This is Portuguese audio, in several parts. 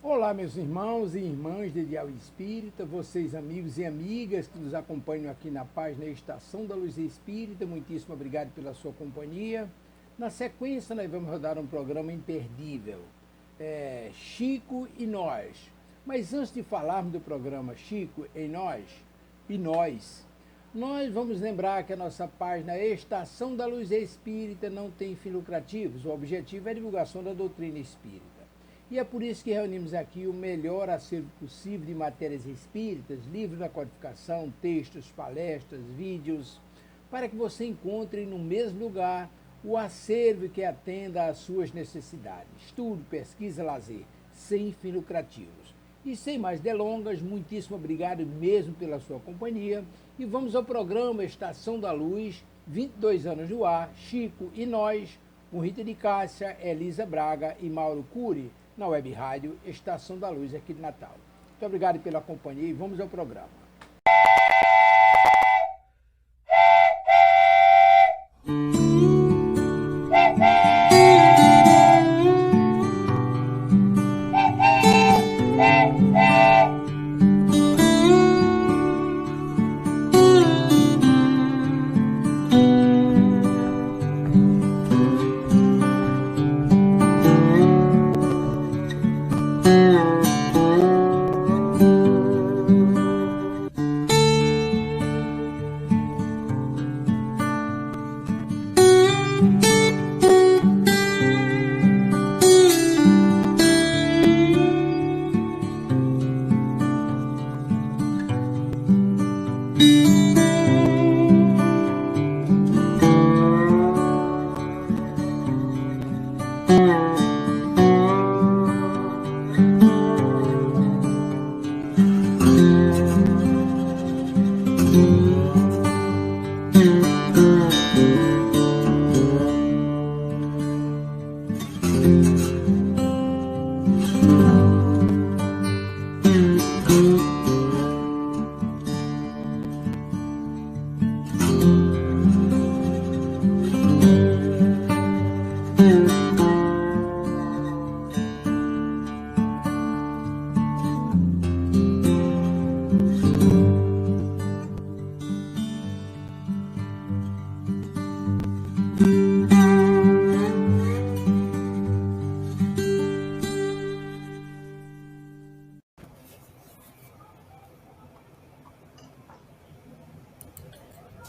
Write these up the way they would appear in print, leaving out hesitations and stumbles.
Olá, meus irmãos e irmãs de Ideal Espírita, vocês amigos e amigas que nos acompanham aqui na página Estação da Luz Espírita, muitíssimo obrigado pela sua companhia. Na sequência, nós vamos rodar um programa imperdível, Chico e Nós. Mas antes de falarmos do programa Chico e Nós vamos lembrar que a nossa página Estação da Luz Espírita não tem fins lucrativos. O objetivo é a divulgação da doutrina espírita. E é por isso que reunimos aqui o melhor acervo possível de matérias espíritas, livros da codificação, textos, palestras, vídeos, para que você encontre no mesmo lugar o acervo que atenda às suas necessidades. Estudo, pesquisa, lazer, sem fins lucrativos. E sem mais delongas, muitíssimo obrigado mesmo pela sua companhia. E vamos ao programa Estação da Luz, 22 anos no ar, Chico e Nós, com Rita de Cássia, Elisa Braga e Mauro Cury, na web rádio Estação da Luz aqui de Natal. Muito obrigado pela companhia e vamos ao programa.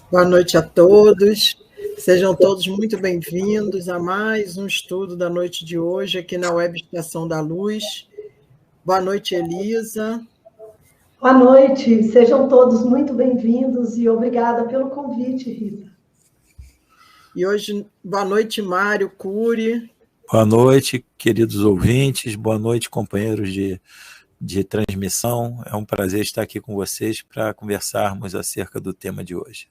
Boa noite a todos, sejam todos muito bem-vindos a mais um estudo da noite de hoje aqui na Web Estação da Luz. Boa noite, Elisa. Boa noite, sejam todos muito bem-vindos e obrigada pelo convite, Rita. E hoje, boa noite, Mário Cury. Boa noite, queridos ouvintes, boa noite, companheiros de transmissão. É um prazer estar aqui com vocês para conversarmos acerca do tema de hoje.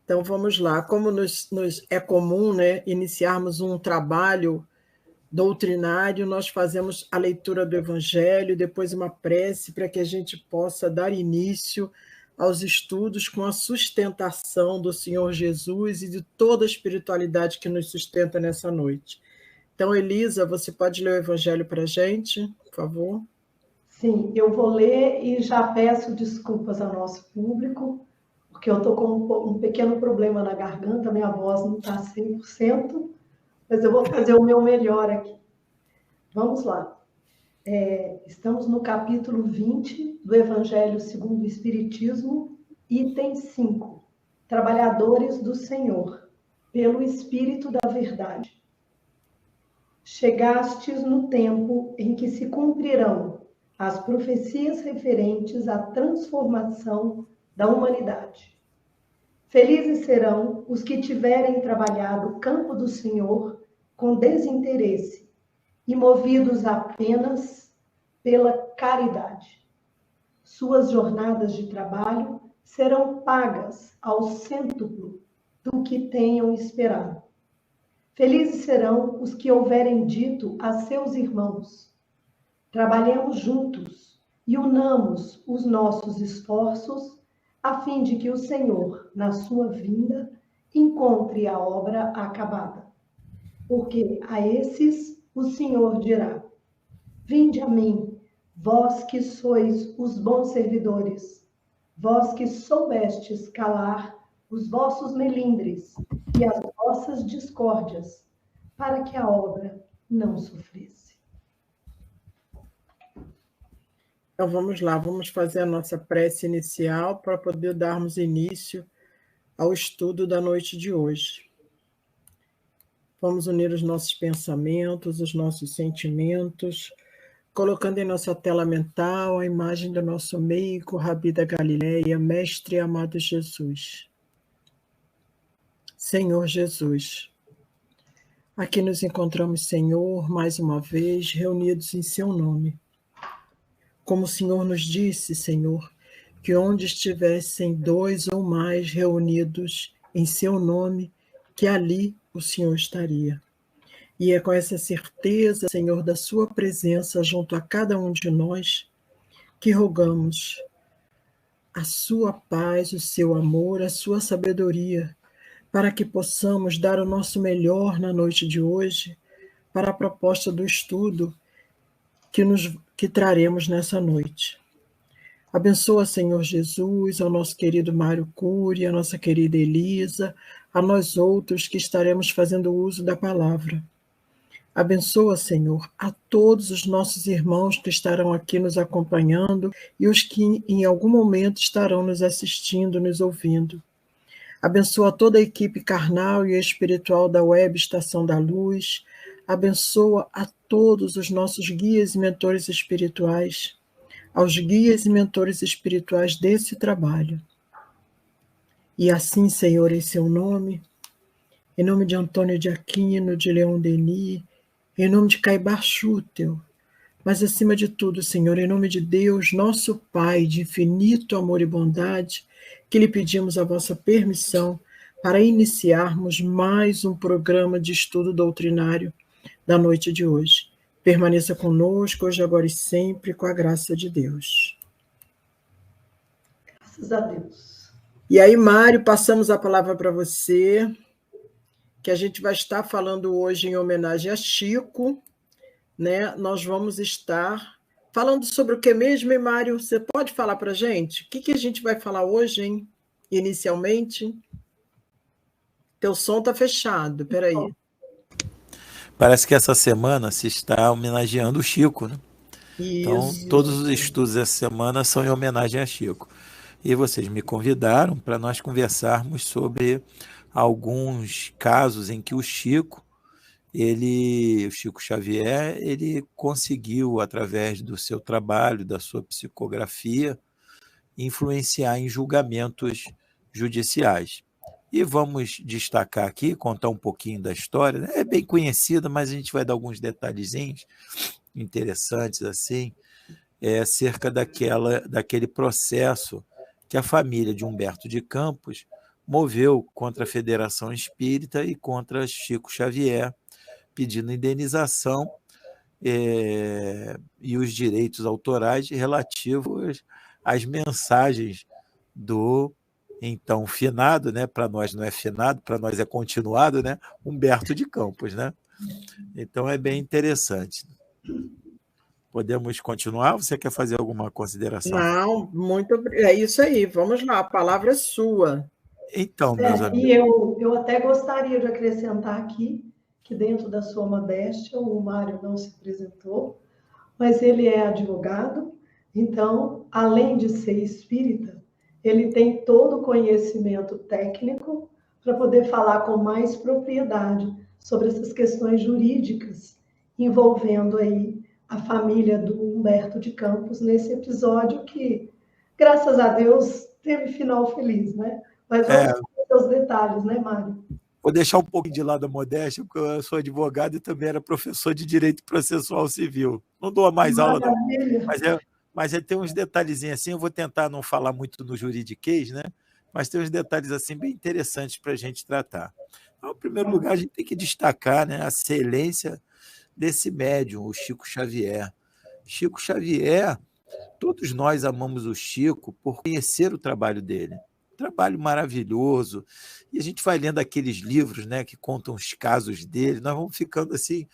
Então, vamos lá. Como nos é comum, iniciarmos um trabalho doutrinário, nós fazemos a leitura do Evangelho, depois uma prece para que a gente possa dar início aos estudos com a sustentação do Senhor Jesus e de toda a espiritualidade que nos sustenta nessa noite. Então, Elisa, você pode ler o Evangelho para a gente, por favor? Sim, eu vou ler e já peço desculpas ao nosso público, porque eu estou com um pequeno problema na garganta, minha voz não está 100%, mas eu vou fazer o meu melhor aqui. Vamos lá. Estamos no capítulo 20 do Evangelho segundo o Espiritismo, item 5, Trabalhadores do Senhor, pelo Espírito da Verdade. Chegastes no tempo em que se cumprirão as profecias referentes à transformação da humanidade. Felizes serão os que tiverem trabalhado o campo do Senhor com desinteresse e movidos apenas pela caridade. Suas jornadas de trabalho serão pagas ao cêntuplo do que tenham esperado. Felizes serão os que houverem dito a seus irmãos: trabalhemos juntos e unamos os nossos esforços a fim de que o Senhor, na sua vinda, encontre a obra acabada. Porque a esses o Senhor dirá: Vinde a mim, vós que sois os bons servidores, vós que soubestes calar os vossos melindres e as vossas discórdias, para que a obra não sofresse. Então vamos lá, vamos fazer a nossa prece inicial para poder darmos início ao estudo da noite de hoje. Vamos unir os nossos pensamentos, os nossos sentimentos, colocando em nossa tela mental a imagem do nosso meigo, Rabi da Galileia, Mestre e amado Jesus. Senhor Jesus, aqui nos encontramos, Senhor, mais uma vez, reunidos em seu nome. Como o Senhor nos disse, Senhor, que onde estivessem 2 ou mais reunidos em seu nome, que ali o Senhor estaria. E é com essa certeza, Senhor, da sua presença junto a cada um de nós, que rogamos a sua paz, o seu amor, a sua sabedoria, para que possamos dar o nosso melhor na noite de hoje, para a proposta do estudo que traremos nessa noite. Abençoa, Senhor Jesus, ao nosso querido Mário Cury, a nossa querida Elisa, a nós outros que estaremos fazendo uso da palavra. Abençoa, Senhor, a todos os nossos irmãos que estarão aqui nos acompanhando e os que em algum momento estarão nos assistindo, nos ouvindo. Abençoa toda a equipe carnal e espiritual da Web Estação da Luz. Abençoa a todos os nossos guias e mentores espirituais, aos guias e mentores espirituais desse trabalho. E assim, Senhor, em seu nome, em nome de Antônio de Aquino, de Leon Denis, em nome de Caibar Schutel, mas acima de tudo, Senhor, em nome de Deus, nosso Pai, de infinito amor e bondade, que lhe pedimos a vossa permissão para iniciarmos mais um programa de estudo doutrinário da noite de hoje. Permaneça conosco, hoje, agora e sempre, com a graça de Deus. Graças a Deus. E aí, Mário, passamos a palavra para você, que a gente vai estar falando hoje em homenagem a Chico, né? Nós vamos estar falando sobre o que mesmo, hein, Mário? Você pode falar para a gente? O que a gente vai falar hoje, hein? Inicialmente? Teu som está fechado, peraí. Parece que essa semana se está homenageando o Chico, né? Isso. Então, todos os estudos dessa semana são em homenagem a Chico. E vocês me convidaram para nós conversarmos sobre alguns casos em que o Chico Xavier, ele conseguiu, através do seu trabalho, da sua psicografia, influenciar em julgamentos judiciais. E vamos destacar aqui, contar um pouquinho da história, né? É bem conhecida, mas a gente vai dar alguns detalhezinhos interessantes assim, acerca daquele processo que a família de Humberto de Campos moveu contra a Federação Espírita e contra Chico Xavier, pedindo indenização e os direitos autorais relativos às mensagens do então finado, né? Para nós não é finado, para nós é continuado, né? Humberto de Campos, né? Então é bem interessante. Podemos continuar? Você quer fazer alguma consideração? Não, é isso aí, vamos lá, a palavra é sua. Então, meus amigos. E eu até gostaria de acrescentar aqui que dentro da sua modéstia, o Mário não se apresentou, mas ele é advogado, então, além de ser espírita, ele tem todo o conhecimento técnico para poder falar com mais propriedade sobre essas questões jurídicas envolvendo aí a família do Humberto de Campos nesse episódio que, graças a Deus, teve final feliz, né? Mas vamos ver os detalhes, né, Mário? Vou deixar um pouco de lado a modéstia, porque eu sou advogado e também era professor de Direito Processual Civil. Não dou mais aula, não. Mas tem uns detalhezinhos assim, eu vou tentar não falar muito no juridiquês, né? Mas tem uns detalhes assim bem interessantes para a gente tratar. Então, em primeiro lugar, a gente tem que destacar, né, a excelência desse médium, o Chico Xavier. Chico Xavier, todos nós amamos o Chico por conhecer o trabalho dele. Trabalho maravilhoso, e a gente vai lendo aqueles livros, né, que contam os casos dele, nós vamos ficando assim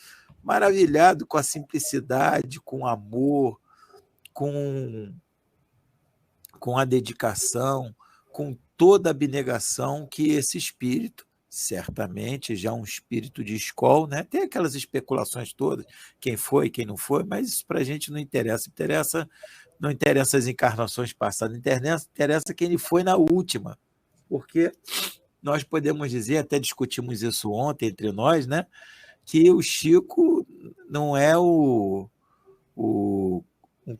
maravilhado com a simplicidade, com o amor, com a dedicação, com toda a abnegação que esse espírito, certamente já um espírito de escola, né? Tem aquelas especulações todas, quem foi, quem não foi, mas isso para a gente não interessa. Não interessa as encarnações passadas, interessa quem ele foi na última, porque nós podemos dizer, até discutimos isso ontem entre nós, né? Que o Chico não é um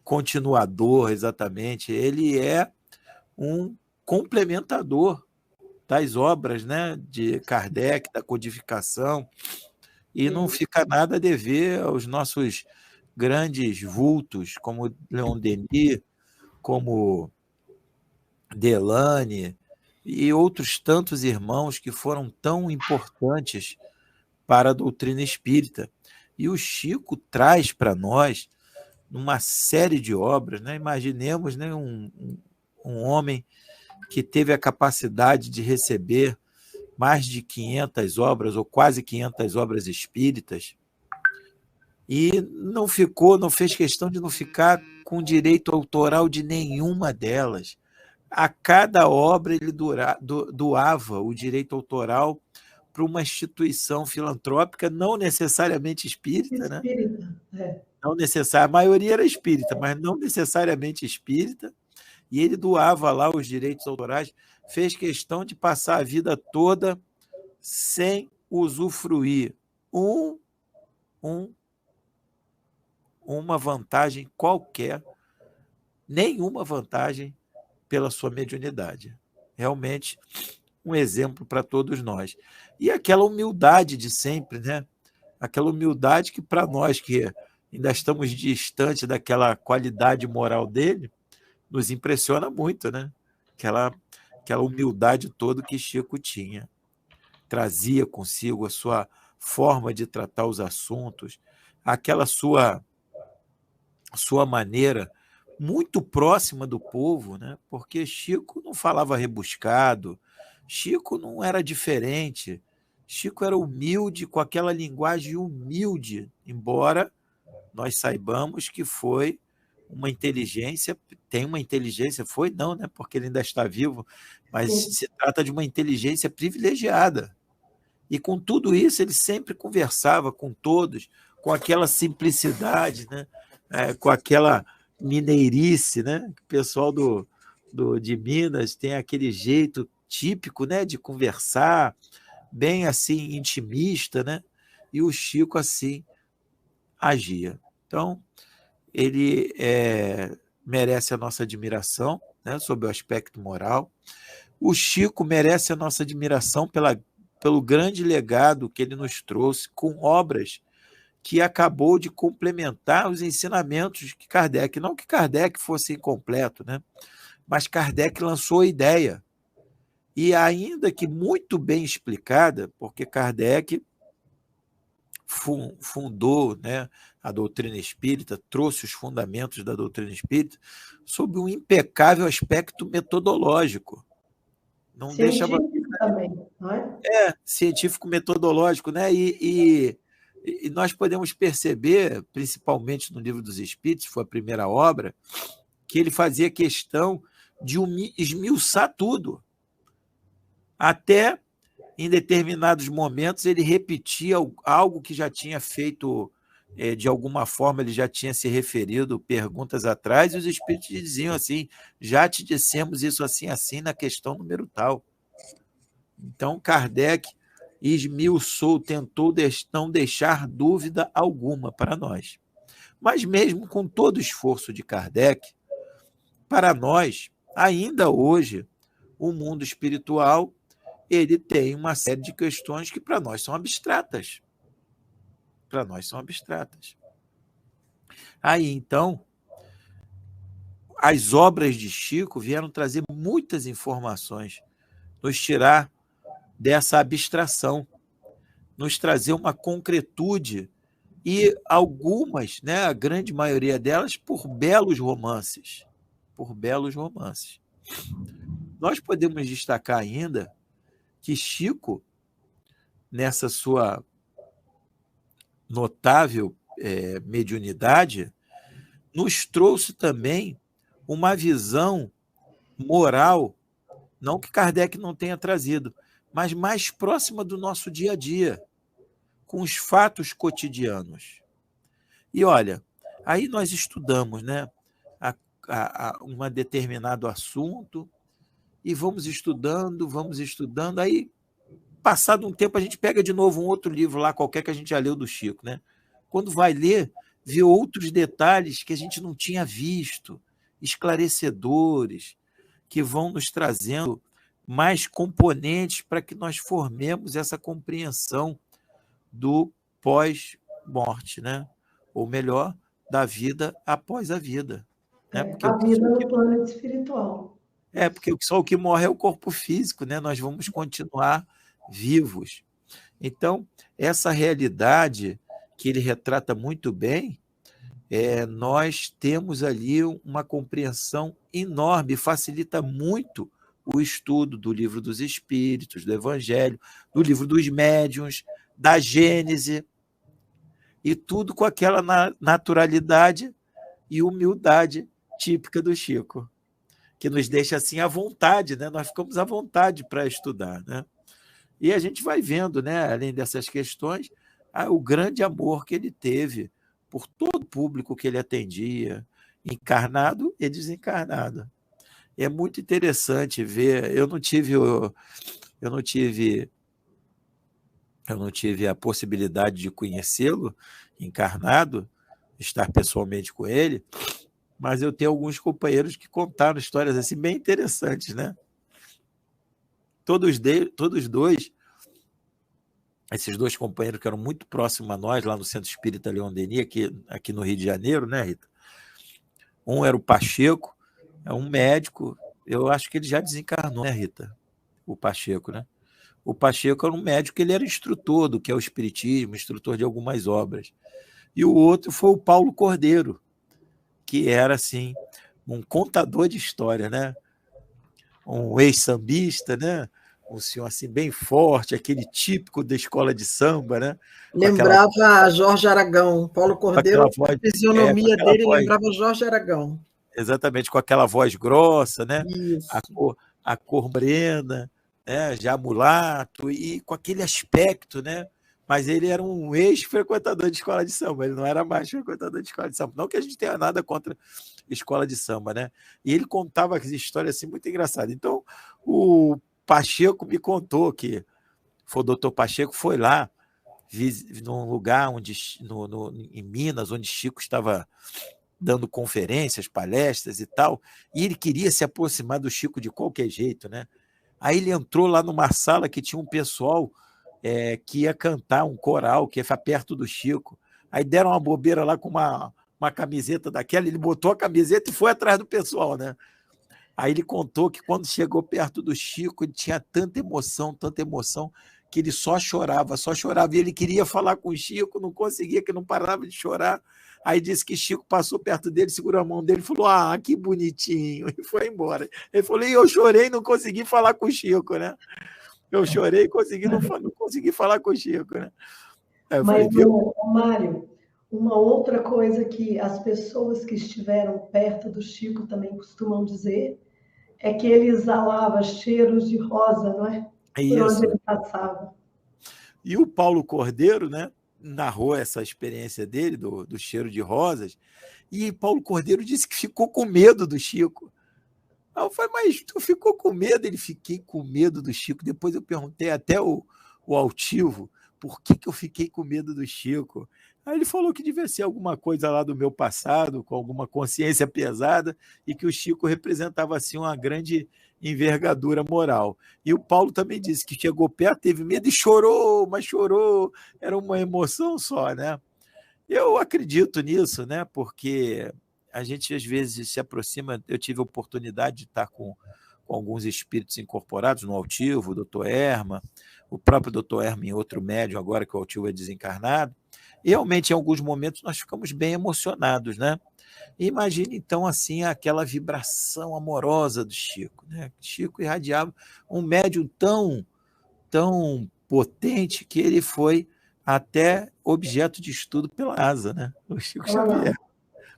continuador exatamente, ele é um complementador das obras, né, de Kardec, da codificação, e não fica nada a dever aos nossos grandes vultos, como Leon Denis, como Delane e outros tantos irmãos que foram tão importantes para a doutrina espírita. E o Chico traz para nós uma série de obras, né? Imaginemos, né, um homem que teve a capacidade de receber mais de 500 obras, ou quase 500 obras espíritas, e não fez questão de não ficar com direito autoral de nenhuma delas. A cada obra ele doava o direito autoral para uma instituição filantrópica, não necessariamente espírita, né? Não necessariamente, a maioria era espírita, mas não necessariamente espírita, e ele doava lá os direitos autorais, fez questão de passar a vida toda sem usufruir uma vantagem qualquer, nenhuma vantagem pela sua mediunidade. Realmente um exemplo para todos nós. E aquela humildade de sempre, né? Aquela humildade que para nós que ainda estamos distante daquela qualidade moral dele, nos impressiona muito, né? Aquela humildade toda que Chico tinha. Trazia consigo a sua forma de tratar os assuntos, aquela sua maneira muito próxima do povo, né? Porque Chico não falava rebuscado, Chico não era diferente, Chico era humilde, com aquela linguagem humilde, embora nós saibamos que foi uma inteligência, tem uma inteligência, foi não, né? Porque ele ainda está vivo, mas se trata de uma inteligência privilegiada. E com tudo isso, ele sempre conversava com todos, com aquela simplicidade, né? Com aquela mineirice, né? O pessoal de Minas tem aquele jeito típico, né, de conversar, bem assim, intimista, né? E o Chico assim agia. Então, ele merece a nossa admiração, né, sob o aspecto moral. O Chico merece a nossa admiração pelo grande legado que ele nos trouxe, com obras que acabou de complementar os ensinamentos de Kardec. Não que Kardec fosse incompleto, né? Mas Kardec lançou a ideia. E ainda que muito bem explicada, porque Kardec fundou, né, a doutrina espírita, trouxe os fundamentos da doutrina espírita sob um impecável aspecto metodológico. Não científico também, não é? Científico metodológico, né? E nós podemos perceber, principalmente no Livro dos Espíritos, foi a primeira obra, que ele fazia questão de esmiuçar tudo. Até em determinados momentos ele repetia algo que já tinha feito, de alguma forma ele já tinha se referido perguntas atrás, e os espíritos diziam assim: já te dissemos isso assim, assim, na questão número tal. Então, Kardec esmiuçou, tentou não deixar dúvida alguma para nós. Mas mesmo com todo o esforço de Kardec, para nós, ainda hoje, o mundo espiritual ele tem uma série de questões que para nós são abstratas. Para nós são abstratas. Aí, então, as obras de Chico vieram trazer muitas informações, nos tirar dessa abstração, nos trazer uma concretude, e algumas, né, a grande maioria delas, por belos romances. Por belos romances. Nós podemos destacar ainda que Chico, nessa sua notável mediunidade, nos trouxe também uma visão moral, não que Kardec não tenha trazido, mas mais próxima do nosso dia a dia, com os fatos cotidianos. E olha, aí nós estudamos, né, um determinado assunto, e vamos estudando, aí, passado um tempo, a gente pega de novo um outro livro lá, qualquer que a gente já leu do Chico, né? Quando vai ler, vê outros detalhes que a gente não tinha visto, esclarecedores, que vão nos trazendo mais componentes para que nós formemos essa compreensão do pós-morte, né? Ou melhor, da vida após a vida. Né? Porque a vida no plano espiritual. Porque só o que morre é o corpo físico, né? Nós vamos continuar vivos. Então, essa realidade que ele retrata muito bem, nós temos ali uma compreensão enorme, facilita muito o estudo do Livro dos Espíritos, do Evangelho, do Livro dos Médiuns, da Gênese, e tudo com aquela naturalidade e humildade típica do Chico, que nos deixa assim à vontade, né? Nós ficamos à vontade para estudar, né? E a gente vai vendo, né, além dessas questões, o grande amor que ele teve por todo o público que ele atendia, encarnado e desencarnado. É muito interessante ver. Eu não tive a possibilidade de conhecê-lo encarnado, estar pessoalmente com ele, mas eu tenho alguns companheiros que contaram histórias assim bem interessantes, né? Todos dois, esses dois companheiros que eram muito próximos a nós, lá no Centro Espírita Leon Denis, aqui no Rio de Janeiro, né, Rita? Um era o Pacheco, é um médico, eu acho que ele já desencarnou, né, Rita? O Pacheco, né? O Pacheco era um médico, ele era instrutor do que é o Espiritismo, instrutor de algumas obras. E o outro foi o Paulo Cordeiro, que era, assim, um contador de história, né? Um ex-sambista, né? Um senhor assim bem forte, aquele típico da escola de samba, né? Lembrava Jorge Aragão. Paulo Cordeiro, a fisionomia dele lembrava Jorge Aragão. Exatamente, com aquela voz grossa, né? Isso. A cor morena, né? Já mulato, e com aquele aspecto, né? Mas ele era um ex-frequentador de escola de samba, ele não era mais frequentador de escola de samba. Não que a gente tenha nada contra escola de samba, né? E ele contava as histórias assim muito engraçadas. Então, o Pacheco me contou que o doutor Pacheco foi lá, num lugar em Minas, onde Chico estava dando conferências, palestras e tal, e ele queria se aproximar do Chico de qualquer jeito, né? Aí ele entrou lá numa sala que tinha um pessoal que ia cantar um coral, que ia ficar perto do Chico. Aí deram uma bobeira lá com uma camiseta daquela, ele botou a camiseta e foi atrás do pessoal, né? Aí ele contou que quando chegou perto do Chico, ele tinha tanta emoção, que ele só chorava, e ele queria falar com o Chico, não conseguia, que não parava de chorar. Aí disse que Chico passou perto dele, segurou a mão dele e falou: "Ah, que bonitinho", e foi embora. Ele falou: "E eu chorei e não consegui falar com o Chico, né? Eu chorei e não consegui falar com o Chico, né?" Mas, Mário, uma outra coisa que as pessoas que estiveram perto do Chico também costumam dizer é que ele exalava cheiros de rosa, não é? Por onde ele passava. E o Paulo Cordeiro, né, narrou essa experiência dele, do cheiro de rosas, e Paulo Cordeiro disse que ficou com medo do Chico. Aí eu falei: "Mas tu ficou com medo?" Ele: "Fiquei com medo do Chico." Depois eu perguntei até o altivo por que eu fiquei com medo do Chico. Aí ele falou que devia ser alguma coisa lá do meu passado, com alguma consciência pesada, e que o Chico representava assim uma grande envergadura moral. E o Paulo também disse que chegou perto, teve medo e chorou, mas chorou, era uma emoção só, né? Eu acredito nisso, né? Porque a gente às vezes se aproxima. Eu tive a oportunidade de estar com alguns espíritos incorporados no altivo, o doutor Erma, o próprio doutor Erma em outro médium, agora que o altivo é desencarnado. E realmente, em alguns momentos, nós ficamos bem emocionados, né? E imagine, então, assim, aquela vibração amorosa do Chico, né? Chico irradiava um médium tão potente que ele foi até objeto de estudo pela NASA, né? O Chico Xavier,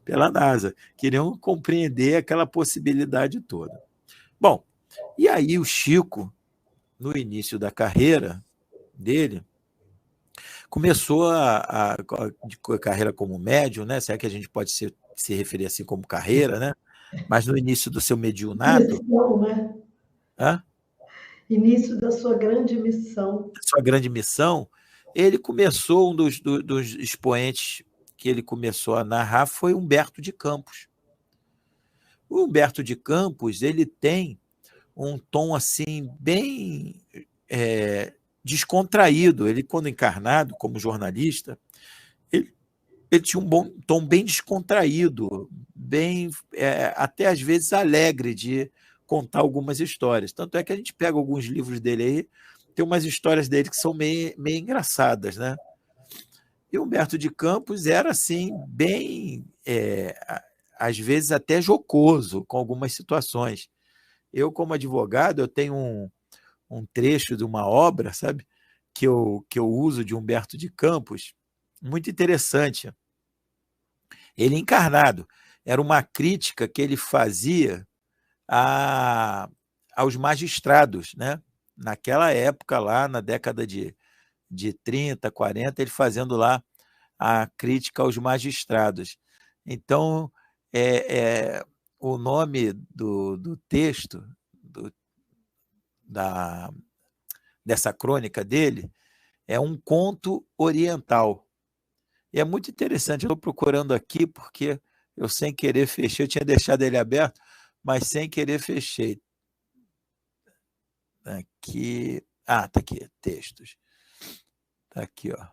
pela NASA. Queriam compreender aquela possibilidade toda. Bom, e aí o Chico, no início da carreira dele, começou a carreira como médium, né? Se é que a gente pode se referir assim como carreira, né? Mas no início do seu mediunato... Missão, né? Hã? Início da sua grande missão. Sua grande missão, ele começou, um dos expoentes que ele começou a narrar foi Humberto de Campos. O Humberto de Campos, ele tem um tom assim bem descontraído. Ele, quando encarnado como jornalista, ele tinha um tom bem descontraído, bem até às vezes alegre de contar algumas histórias. Tanto é que a gente pega alguns livros dele aí, tem umas histórias dele que são meio engraçadas, né? E Humberto de Campos era assim bem, às vezes até jocoso com algumas situações. Eu, como advogado, eu tenho um trecho de uma obra, sabe, que eu uso de Humberto de Campos, muito interessante. Ele encarnado. Era uma crítica que ele fazia aos magistrados, né? Naquela época, lá na década de 30, 40, ele fazendo lá a crítica aos magistrados. Então, o nome do texto, dessa crônica dele, é Um Conto Oriental. E é muito interessante, eu estou procurando aqui porque eu sem querer fechei, eu tinha deixado ele aberto, mas sem querer fechei. Aqui, tá aqui, textos. Tá aqui, ó.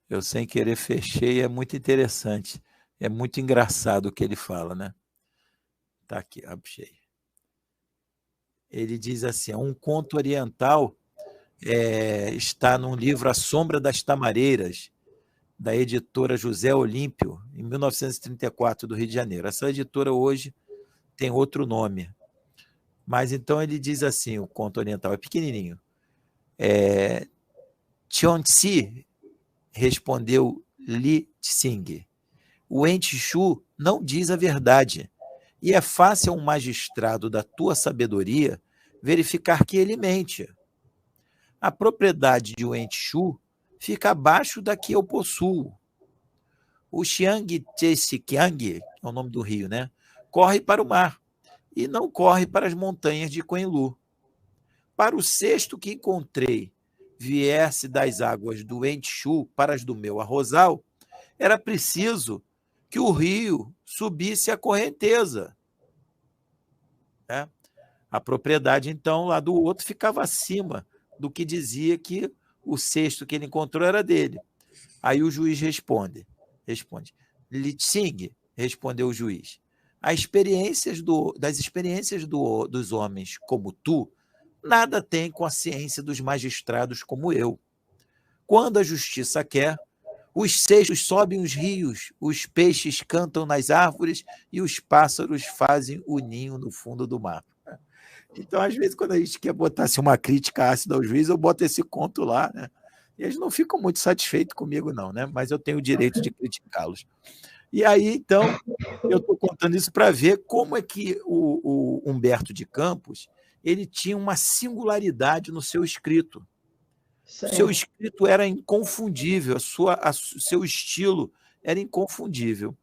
Eu sem querer fechei, é muito interessante. É muito engraçado o que ele fala, né? Tá aqui, achei. Ele diz assim, Um Conto Oriental está num livro A Sombra das Tamareiras, da editora José Olímpio, em 1934, do Rio de Janeiro. Essa editora hoje tem outro nome. Mas então ele diz assim, o Conto Oriental é pequenininho. Tiontzi, respondeu Li Tsing, o ente Shu não diz a verdade, e é fácil a um magistrado da tua sabedoria verificar que ele mente. A propriedade de ente Shu fica abaixo da que eu possuo. O Xiang Tsekiang, é o nome do rio, né? Corre para o mar e não corre para as montanhas de Quenlu. Para o cesto que encontrei viesse das águas do ente Shu para as do meu arrozal, era preciso que o rio subisse a correnteza. Né? A propriedade, então, lá do outro ficava acima do que dizia que o cesto que ele encontrou era dele. Aí o juiz responde. Li Tsing, respondeu o juiz, das experiências dos homens como tu, nada tem com a ciência dos magistrados como eu. Quando a justiça quer, os cestos sobem os rios, os peixes cantam nas árvores e os pássaros fazem o ninho no fundo do mar. Então, às vezes, quando a gente quer botar assim, uma crítica ácida ao juiz, eu boto esse conto lá, né? E eles não ficam muito satisfeitos comigo, não, né? Mas eu tenho o direito de criticá-los. E aí, então, eu estou contando isso para ver como é que o Humberto de Campos ele tinha uma singularidade no seu escrito. O seu escrito era inconfundível, seu estilo era inconfundível.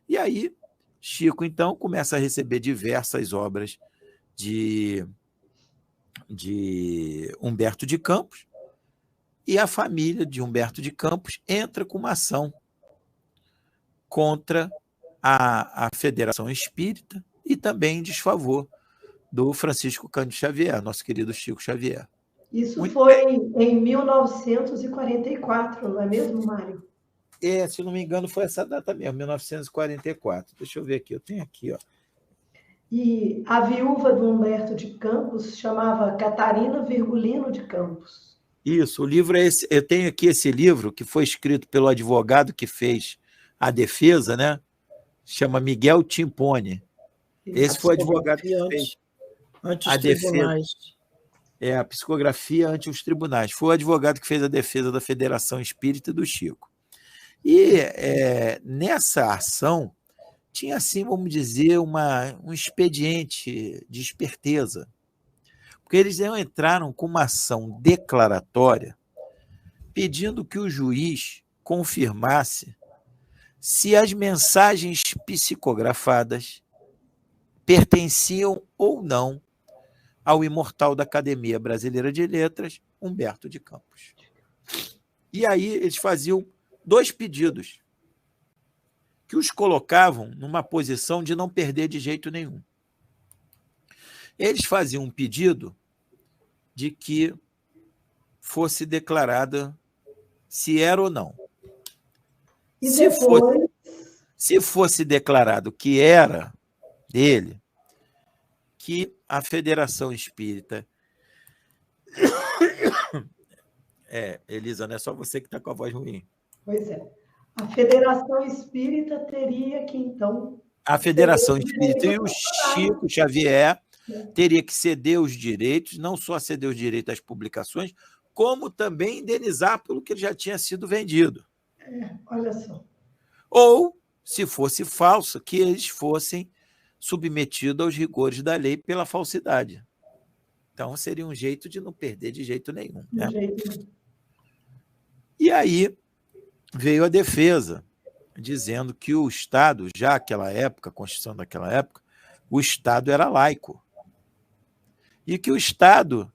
E aí, Chico, então, começa a receber diversas obras de Humberto de Campos, e a família de Humberto de Campos entra com uma ação contra a Federação Espírita e também em desfavor do Francisco Cândido Xavier, nosso querido Chico Xavier. Isso foi em 1944, não é mesmo, Mário? Se não me engano, foi essa data mesmo, 1944. Deixa eu ver aqui, eu tenho aqui, ó. E a viúva do Humberto de Campos chamava Catarina Virgulino de Campos. Isso, o livro é esse. Eu tenho aqui esse livro que foi escrito pelo advogado que fez a defesa, né? Chama Miguel Timpone. Esse foi o advogado que fez antes a defesa. tribunais. a psicografia ante os tribunais. Foi o advogado que fez a defesa da Federação Espírita e do Chico. E nessa ação tinha, assim, vamos dizer, um expediente de esperteza, porque eles entraram com uma ação declaratória pedindo que o juiz confirmasse se as mensagens psicografadas pertenciam ou não ao imortal da Academia Brasileira de Letras, Humberto de Campos. E aí eles faziam 2 pedidos que os colocavam numa posição de não perder de jeito nenhum. Eles faziam um pedido de que fosse declarada se era ou não. E depois... Se fosse declarado que era dele, que a Federação Espírita... Elisa, não é só você que está com a voz ruim. Pois é. A Federação Espírita teria que, então... A Federação Espírita e o Chico Xavier teria que ceder os direitos, não só ceder os direitos às publicações, como também indenizar pelo que já tinha sido vendido. Olha só. Ou, se fosse falso, que eles fossem submetidos aos rigores da lei pela falsidade. Então, seria um jeito de não perder de jeito nenhum. Né? E aí veio a defesa, dizendo que o Estado, já naquela época, a Constituição daquela época, o Estado era laico. E que o Estado,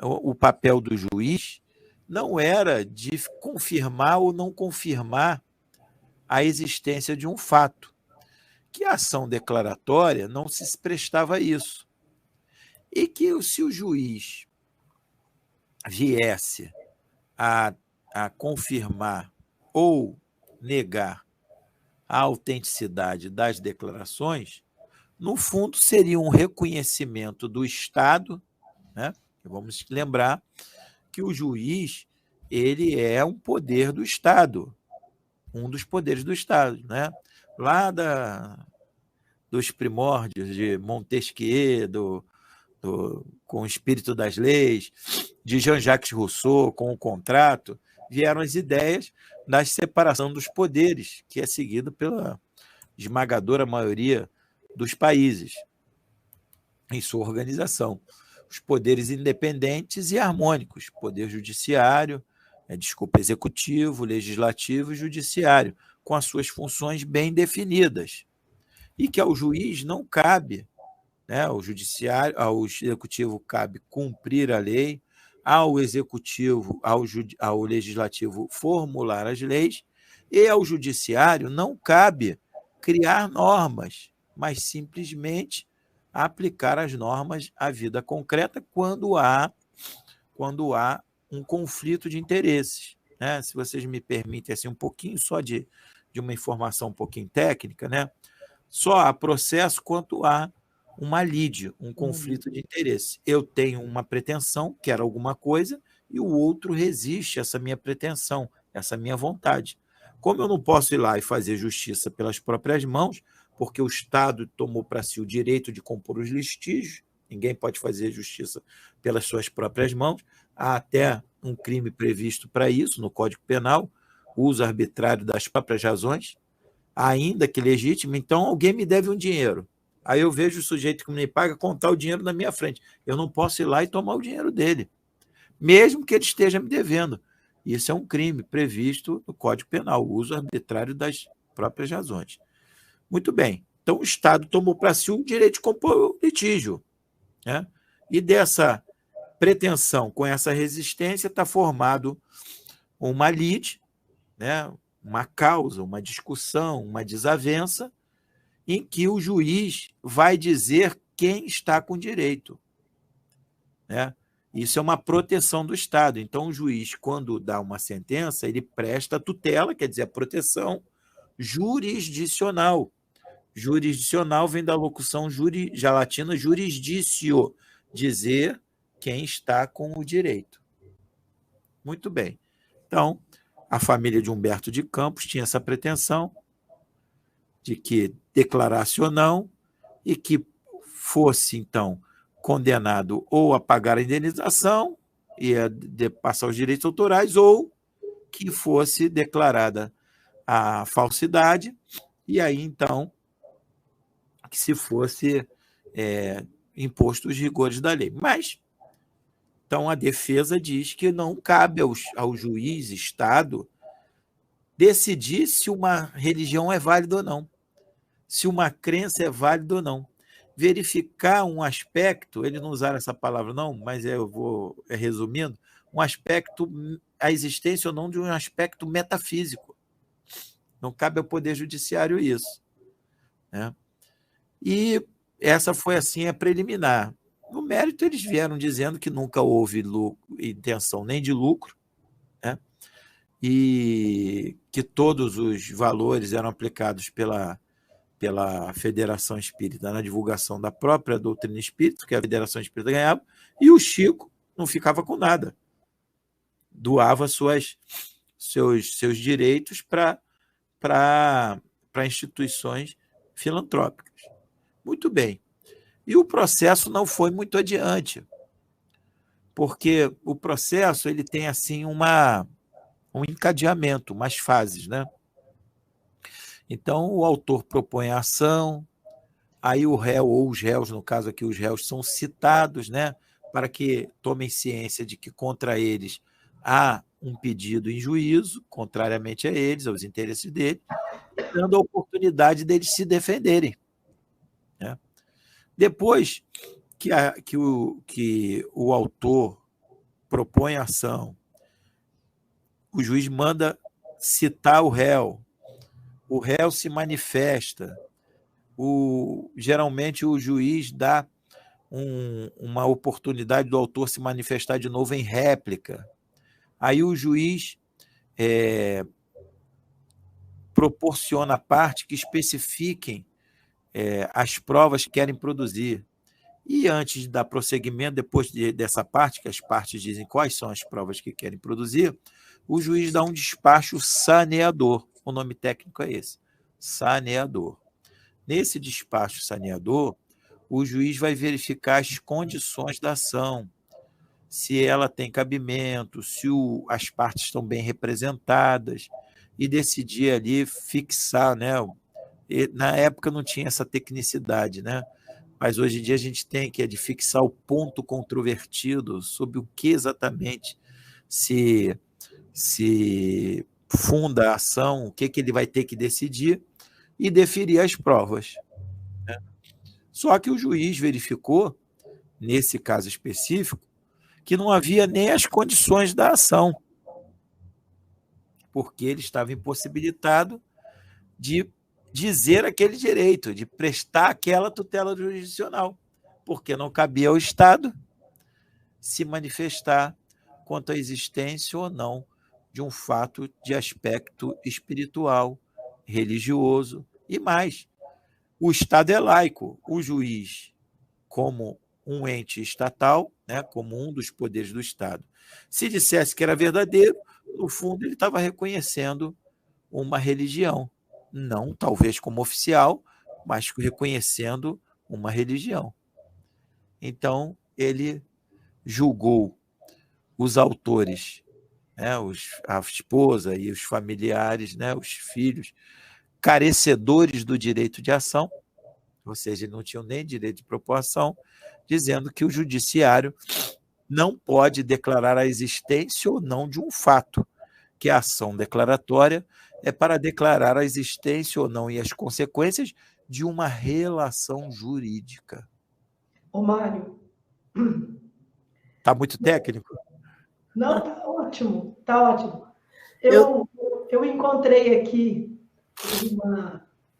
o papel do juiz, não era de confirmar ou não confirmar a existência de um fato, que a ação declaratória não se prestava a isso. E que se o juiz viesse a confirmar ou negar a autenticidade das declarações, no fundo seria um reconhecimento do Estado, né? Vamos lembrar que o juiz ele é um poder do Estado, um dos poderes do Estado, né? Lá dos primórdios de Montesquieu, com o espírito das leis, de Jean-Jacques Rousseau, com o contrato, vieram as ideias da separação dos poderes, que é seguido pela esmagadora maioria dos países em sua organização. Os poderes independentes e harmônicos, poder judiciário, executivo, legislativo e judiciário, com as suas funções bem definidas. E que ao juiz não cabe, né, ao judiciário, ao executivo cabe cumprir a lei, ao executivo, ao legislativo formular as leis, e ao judiciário não cabe criar normas, mas simplesmente aplicar as normas à vida concreta quando há um conflito de interesses. Né? Se vocês me permitem assim, um pouquinho só de uma informação um pouquinho técnica, né? Só há processo quanto há uma lide, um conflito de interesse. Eu tenho uma pretensão, quero alguma coisa, e o outro resiste a essa minha pretensão, essa minha vontade. Como eu não posso ir lá e fazer justiça pelas próprias mãos, porque o Estado tomou para si o direito de compor os listígios, ninguém pode fazer justiça pelas suas próprias mãos, há até um crime previsto para isso no Código Penal, uso arbitrário das próprias razões, ainda que legítimo. Então alguém me deve um dinheiro, aí eu vejo o sujeito que me paga contar o dinheiro na minha frente, eu não posso ir lá e tomar o dinheiro dele, mesmo que ele esteja me devendo. Isso é um crime previsto no Código Penal, o uso arbitrário das próprias razões. Muito bem, então o Estado tomou para si o direito de compor o litígio, né? E dessa pretensão com essa resistência está formado uma lide, né? Uma causa, uma discussão, uma desavença, em que o juiz vai dizer quem está com direito, né? Isso é uma proteção do Estado. Então, o juiz, quando dá uma sentença, ele presta tutela, quer dizer, a proteção jurisdicional. Jurisdicional vem da locução já latina jurisdicio, dizer quem está com o direito. Muito bem. Então, a família de Humberto de Campos tinha essa pretensão de que declarasse ou não, e que fosse, então, condenado ou a pagar a indenização e a passar os direitos autorais, ou que fosse declarada a falsidade, e aí, então, que se fosse imposto os rigores da lei. Mas, então, a defesa diz que não cabe ao juiz, Estado, decidir se uma religião é válida ou não, se uma crença é válida ou não. Verificar um aspecto, ele não usar essa palavra não, mas eu vou resumindo, um aspecto, a existência ou não de um aspecto metafísico. Não cabe ao Poder Judiciário isso, né? E essa foi, assim, a preliminar. No mérito, eles vieram dizendo que nunca houve intenção nem de lucro, né? E que todos os valores eram aplicados pela Federação Espírita na divulgação da própria doutrina espírita, que a Federação Espírita ganhava, e o Chico não ficava com nada. Doava seus direitos para instituições filantrópicas. Muito bem. E o processo não foi muito adiante, porque o processo ele tem assim um encadeamento, umas fases, né? Então, o autor propõe a ação, aí o réu ou os réus, no caso aqui os réus, são citados, né, para que tomem ciência de que contra eles há um pedido em juízo, contrariamente a eles, aos interesses deles, dando a oportunidade deles se defenderem, né? Depois que o autor propõe a ação, o juiz manda citar o réu se manifesta, geralmente o juiz dá uma oportunidade do autor se manifestar de novo em réplica. Aí o juiz proporciona a parte que especifiquem as provas que querem produzir. E antes de dar prosseguimento, depois dessa parte, que as partes dizem quais são as provas que querem produzir, o juiz dá um despacho saneador. O nome técnico é esse, saneador. Nesse despacho saneador, o juiz vai verificar as condições da ação, se ela tem cabimento, se as partes estão bem representadas, e decidir ali fixar, né? E, na época não tinha essa tecnicidade, né? Mas hoje em dia a gente tem, que é de fixar o ponto controvertido sobre o que exatamente se funda a ação, o que ele vai ter que decidir e deferir as provas, né? Só que o juiz verificou, nesse caso específico, que não havia nem as condições da ação, porque ele estava impossibilitado de dizer aquele direito, de prestar aquela tutela jurisdicional, porque não cabia ao Estado se manifestar quanto à existência ou não de um fato de aspecto espiritual, religioso e mais. O Estado é laico, o juiz, como um ente estatal, né, como um dos poderes do Estado, se dissesse que era verdadeiro, no fundo ele estava reconhecendo uma religião, não talvez como oficial, mas reconhecendo uma religião. Então, ele julgou os autores, né, a esposa e os familiares, né, os filhos, carecedores do direito de ação, ou seja, não tinham nem direito de propor ação, dizendo que o judiciário não pode declarar a existência ou não de um fato, que a ação declaratória é para declarar a existência ou não e as consequências de uma relação jurídica. Ô, Mário. Está muito técnico? Não, está ótimo, está ótimo. Eu encontrei aqui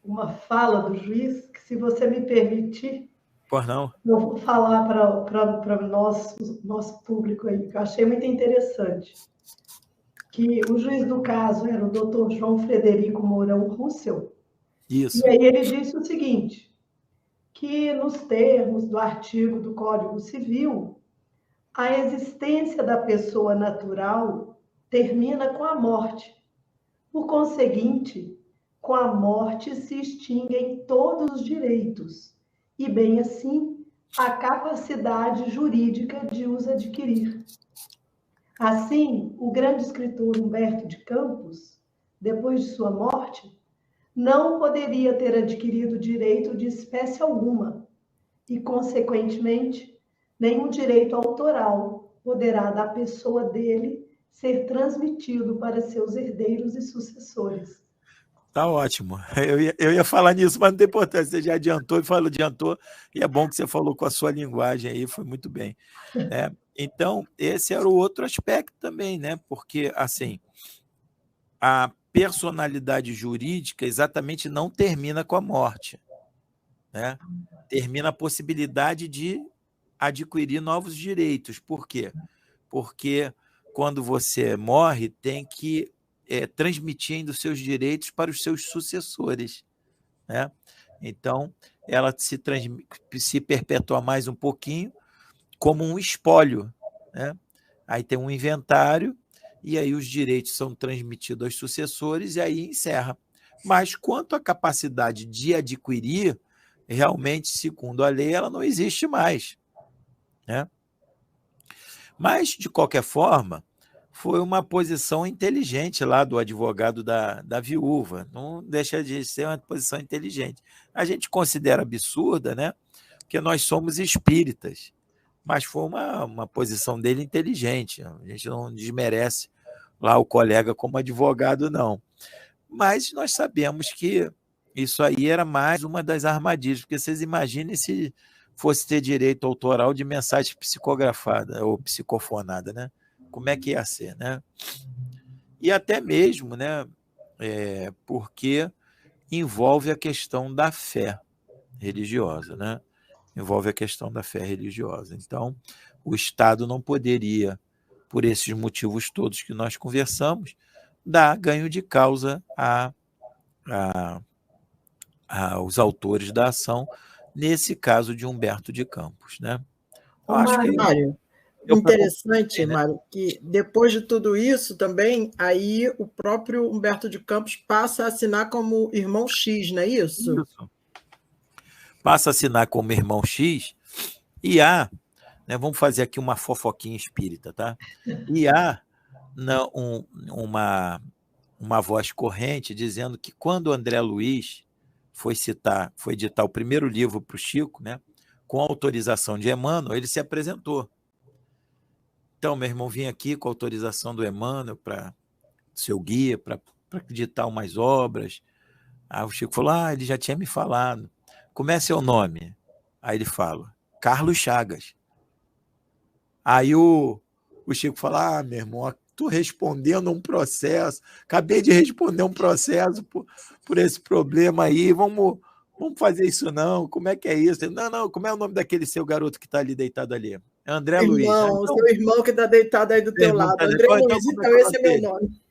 uma fala do juiz, que, se você me permitir, Pois não. eu vou falar para o nosso público aí, que eu achei muito interessante. Que o juiz do caso era o Dr. João Frederico Mourão Russell. Isso. E aí ele disse o seguinte, que nos termos do artigo do Código Civil, a existência da pessoa natural termina com a morte. Por conseguinte, com a morte se extinguem todos os direitos, e bem assim, a capacidade jurídica de os adquirir. Assim, o grande escritor Humberto de Campos, depois de sua morte, não poderia ter adquirido direito de espécie alguma e, consequentemente, nenhum direito autoral poderá da pessoa dele ser transmitido para seus herdeiros e sucessores. Tá ótimo. Eu ia falar nisso, mas não tem importância. Você já adiantou e falou, adiantou, e é bom que você falou com a sua linguagem aí, foi muito bem. Né? Então, esse era o outro aspecto também, né? Porque, assim, a personalidade jurídica exatamente não termina com a morte, né? Termina a possibilidade de adquirir novos direitos. Por quê? Porque quando você morre, tem que transmitir ainda os seus direitos para os seus sucessores, né? Então, ela se perpetua mais um pouquinho como um espólio, né? Aí tem um inventário, e aí os direitos são transmitidos aos sucessores, e aí encerra. Mas quanto à capacidade de adquirir, realmente, segundo a lei, ela não existe mais, né? Mas, de qualquer forma, foi uma posição inteligente lá do advogado da viúva. Não deixa de ser uma posição inteligente. A gente considera absurda, né? Porque nós somos espíritas. Mas foi uma posição dele inteligente. A gente não desmerece lá o colega como advogado, não. Mas nós sabemos que isso aí era mais uma das armadilhas, porque vocês imaginem se fosse ter direito autoral de mensagem psicografada ou psicofonada, né? Como é que ia ser, né? E até mesmo, né? Porque envolve a questão da fé religiosa, né? Envolve a questão da fé religiosa. Então, o Estado não poderia, por esses motivos todos que nós conversamos, dar ganho de causa aos autores da ação, nesse caso de Humberto de Campos, né? Eu acho que Mário, eu interessante, né? Mário, que depois de tudo isso também, aí o próprio Humberto de Campos passa a assinar como irmão X, não é isso? Isso. Passa a assinar como irmão X, e né, vamos fazer aqui uma fofoquinha espírita, tá? E há uma voz corrente dizendo que quando o André Luiz foi editar o primeiro livro para o Chico, né, com autorização de Emmanuel, ele se apresentou. Então, meu irmão, vim aqui com a autorização do Emmanuel para seu guia, para editar umas obras. Aí o Chico falou, ele já tinha me falado. Como é seu nome? Aí ele fala, Carlos Chagas. Aí o Chico fala, meu irmão, estou respondendo um processo, acabei de responder um processo por esse problema aí, vamos fazer isso não, como é que é isso? Não, como é o nome daquele seu garoto que está ali deitado ali? É André Luiz. Então, seu irmão que está deitado aí do teu lado, André Luiz, então esse é meu nome.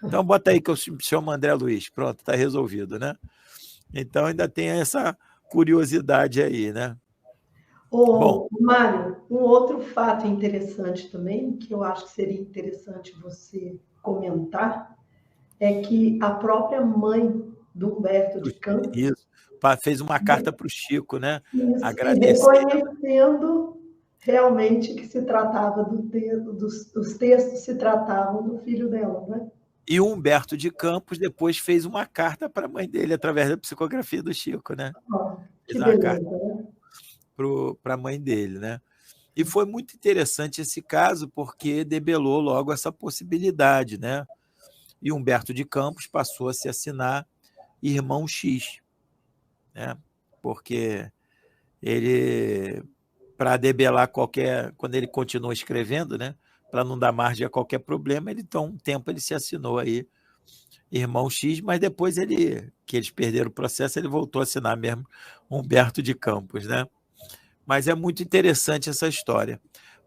Então bota aí que eu chamo André Luiz, pronto, está resolvido, né? Então ainda tem essa curiosidade aí, né? Bom, Mário, um outro fato interessante também, que eu acho que seria interessante você comentar, é que a própria mãe do Humberto de Campos... Isso, fez uma carta para o Chico, né? Isso, agradecendo. Reconhecendo realmente que se tratava os textos se tratavam do filho dela, né? E o Humberto de Campos depois fez uma carta para a mãe dele, através da psicografia do Chico, né? Que beleza, né? Para a mãe dele, né? E foi muito interessante esse caso, porque debelou logo essa possibilidade, né? E Humberto de Campos passou a se assinar Irmão X, né? Porque ele, para debelar quando ele continuou escrevendo, né? Para não dar margem a qualquer problema, então um tempo ele se assinou aí Irmão X, mas depois que eles perderam o processo, ele voltou a assinar mesmo Humberto de Campos, né? Mas é muito interessante essa história.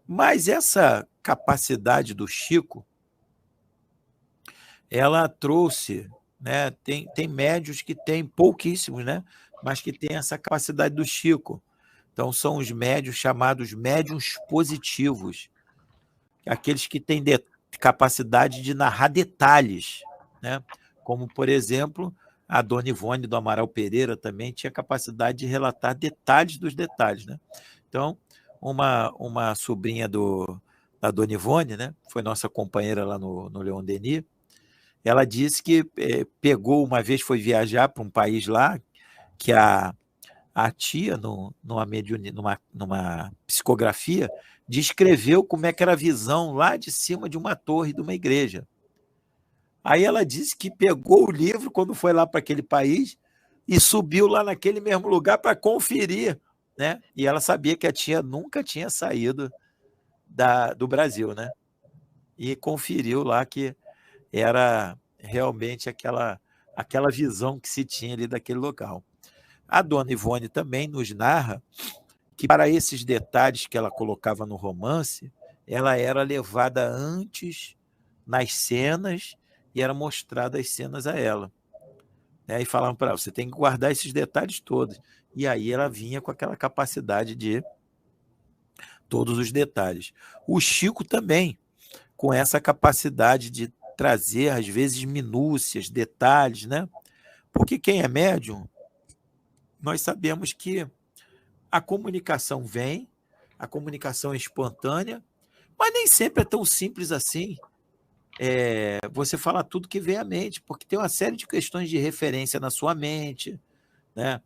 Mas essa capacidade do Chico, ela trouxe, né? Tem médios que têm pouquíssimos, né? Mas que têm essa capacidade do Chico. Então, são os médios chamados médiuns positivos, aqueles que têm capacidade de narrar detalhes, né? Como, por exemplo, a Dona Ivone do Amaral Pereira também tinha capacidade de relatar detalhes dos detalhes, né? Então, uma sobrinha da Dona Ivone, né? Foi nossa companheira lá no Leon Denis, ela disse que pegou, uma vez foi viajar para um país lá, que a tia, numa psicografia, descreveu como é que era a visão lá de cima de uma torre de uma igreja. Aí ela disse que pegou o livro quando foi lá para aquele país e subiu lá naquele mesmo lugar para conferir, né? E ela sabia que a tia nunca tinha saído do Brasil, né? E conferiu lá que era realmente aquela visão que se tinha ali daquele local. A Dona Ivone também nos narra que, para esses detalhes que ela colocava no romance, ela era levada antes nas cenas e era mostrada as cenas a ela. E falavam para ela, você tem que guardar esses detalhes todos. E aí ela vinha com aquela capacidade de todos os detalhes. O Chico também, com essa capacidade de trazer, às vezes, minúcias, detalhes, né? Porque quem é médium, nós sabemos que a comunicação vem, a comunicação é espontânea, mas nem sempre é tão simples assim. Você fala tudo que vem à mente, porque tem uma série de questões de referência na sua mente, né?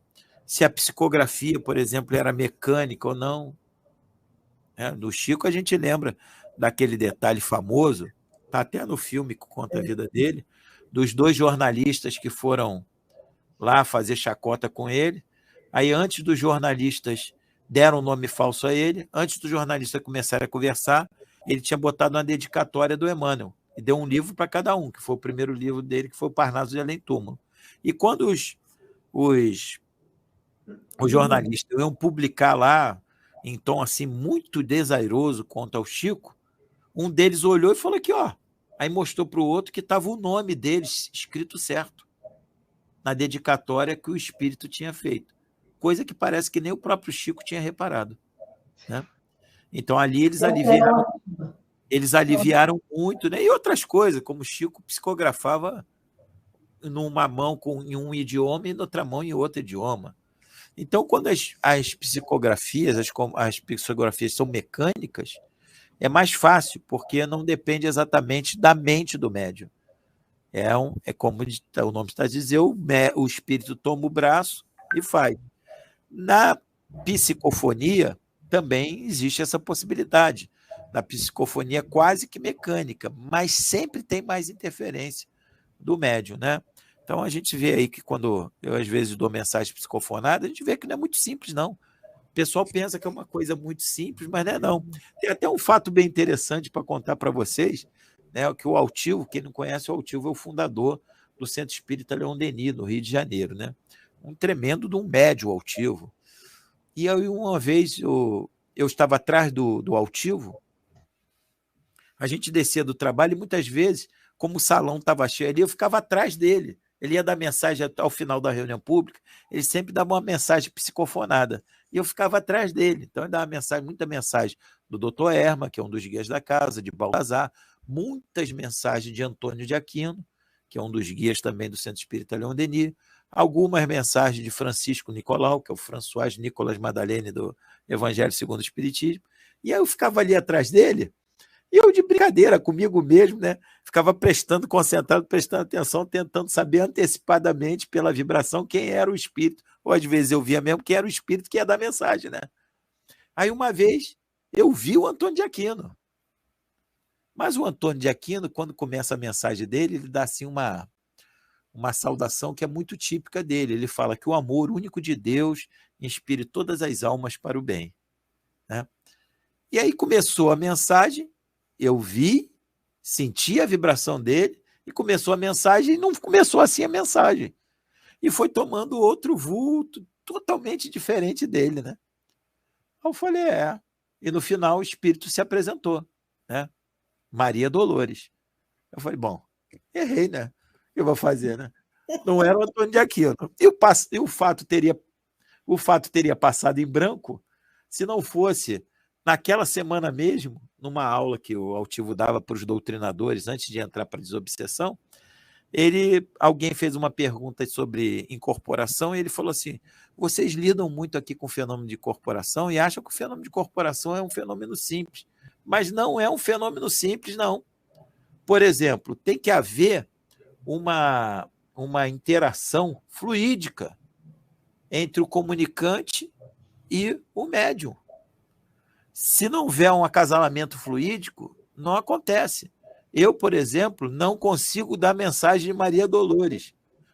Se a psicografia, por exemplo, era mecânica ou não. No Chico, a gente lembra daquele detalhe famoso, está até no filme que conta a vida dele, dos 2 jornalistas que foram lá fazer chacota com ele. Aí, antes dos jornalistas deram um nome falso a ele, antes dos jornalistas começarem a conversar, ele tinha botado uma dedicatória do Emmanuel e deu um livro para cada um, que foi o primeiro livro dele, que foi o Parnaso de Além Túmulo. E quando os jornalistas iam publicar lá, em tom assim muito desairoso contra o Chico, um deles olhou e falou aqui, ó. Aí mostrou para o outro que estava o nome deles escrito certo na dedicatória que o espírito tinha feito. Coisa que parece que nem o próprio Chico tinha reparado, né? Então ali eles aliviaram muito, né? E outras coisas, como o Chico psicografava numa mão em um idioma e noutra mão em outro idioma. Então, quando as psicografias, as psicografias são mecânicas, é mais fácil, porque não depende exatamente da mente do médium. É como o nome está a dizer, o espírito toma o braço e faz. Na psicofonia, também existe essa possibilidade. Na psicofonia quase que mecânica, mas sempre tem mais interferência do médium, né? Então, a gente vê aí que quando eu, às vezes, dou mensagem psicofonada, a gente vê que não é muito simples, não. O pessoal pensa que é uma coisa muito simples, mas não é, não. Tem até um fato bem interessante para contar para vocês, né? Que o Altivo, quem não conhece o Altivo, é o fundador do Centro Espírita Leon Denis, no Rio de Janeiro, né? Um tremendo de um médium Altivo. E aí, uma vez, eu estava atrás do Altivo, a gente descia do trabalho e muitas vezes, como o salão estava cheio ali, eu ficava atrás dele. Ele ia dar mensagem ao final da reunião pública, ele sempre dava uma mensagem psicofonada. E eu ficava atrás dele. Então, ele dava muita mensagem do Dr. Erma, que é um dos guias da casa, de Baltazar, muitas mensagens de Antônio de Aquino, que é um dos guias também do Centro Espírita Leon Denis, algumas mensagens de Francisco Nicolau, que é o François Nicolas Madalene do Evangelho segundo o Espiritismo. E aí eu ficava ali atrás dele, e eu, de brincadeira comigo mesmo, né, ficava concentrado, prestando atenção, tentando saber antecipadamente pela vibração quem era o espírito. Ou às vezes eu via mesmo quem era o espírito que ia dar mensagem, né? Aí uma vez eu vi o Antônio de Aquino. Mas o Antônio de Aquino, quando começa a mensagem dele, ele dá assim uma saudação que é muito típica dele. Ele fala que o amor único de Deus inspire todas as almas para o bem, né? E aí começou a mensagem, eu vi, senti a vibração dele, e começou a mensagem, e não começou assim a mensagem. E foi tomando outro vulto, totalmente diferente dele, né? Aí eu falei, E no final o espírito se apresentou, né? Maria Dolores. Eu falei, bom, errei, né? O que eu vou fazer, né? Não era o Antônio de Aquino. E o fato teria passado em branco se não fosse naquela semana mesmo, numa aula que o Altivo dava para os doutrinadores antes de entrar para a desobsessão, Alguém fez uma pergunta sobre incorporação e ele falou assim: vocês lidam muito aqui com o fenômeno de incorporação e acham que o fenômeno de incorporação é um fenômeno simples. Mas não é um fenômeno simples, não. Por exemplo, tem que haver uma interação fluídica entre o comunicante e o médium. Se não houver um acasalamento fluídico, não acontece. Eu, por exemplo, não consigo dar mensagem de Maria Dolores.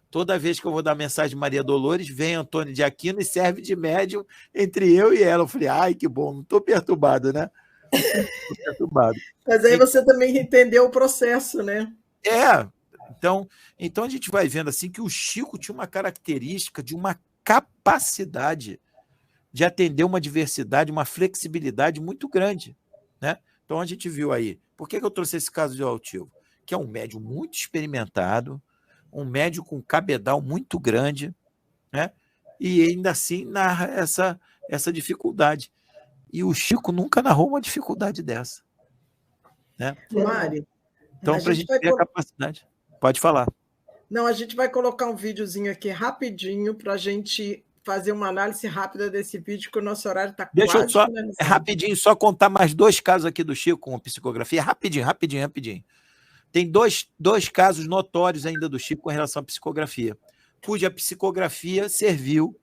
Toda vez que eu vou dar mensagem de Maria Dolores, vem Antônio de Aquino e serve de médium entre eu e ela. Eu falei, ai, que bom, não estou perturbado, né? Estou perturbado. Mas aí você também entendeu o processo, né? Então a gente vai vendo assim que o Chico tinha uma característica de uma capacidade de atender uma diversidade, uma flexibilidade muito grande, né? Então a gente viu aí. Por que eu trouxe esse caso de Altivo? Que é um médium muito experimentado, um médium com cabedal muito grande, né? E ainda assim narra essa dificuldade. E o Chico nunca narrou uma dificuldade dessa, né? Mário, então, para a gente ver a capacidade. Pode falar. Não, a gente vai colocar um videozinho aqui rapidinho para a gente fazer uma análise rápida desse vídeo, que o nosso horário está quase... Deixa eu só, rapidinho, só contar mais 2 casos aqui do Chico com psicografia. Rapidinho. Tem dois casos notórios ainda do Chico com relação à psicografia, cuja psicografia serviu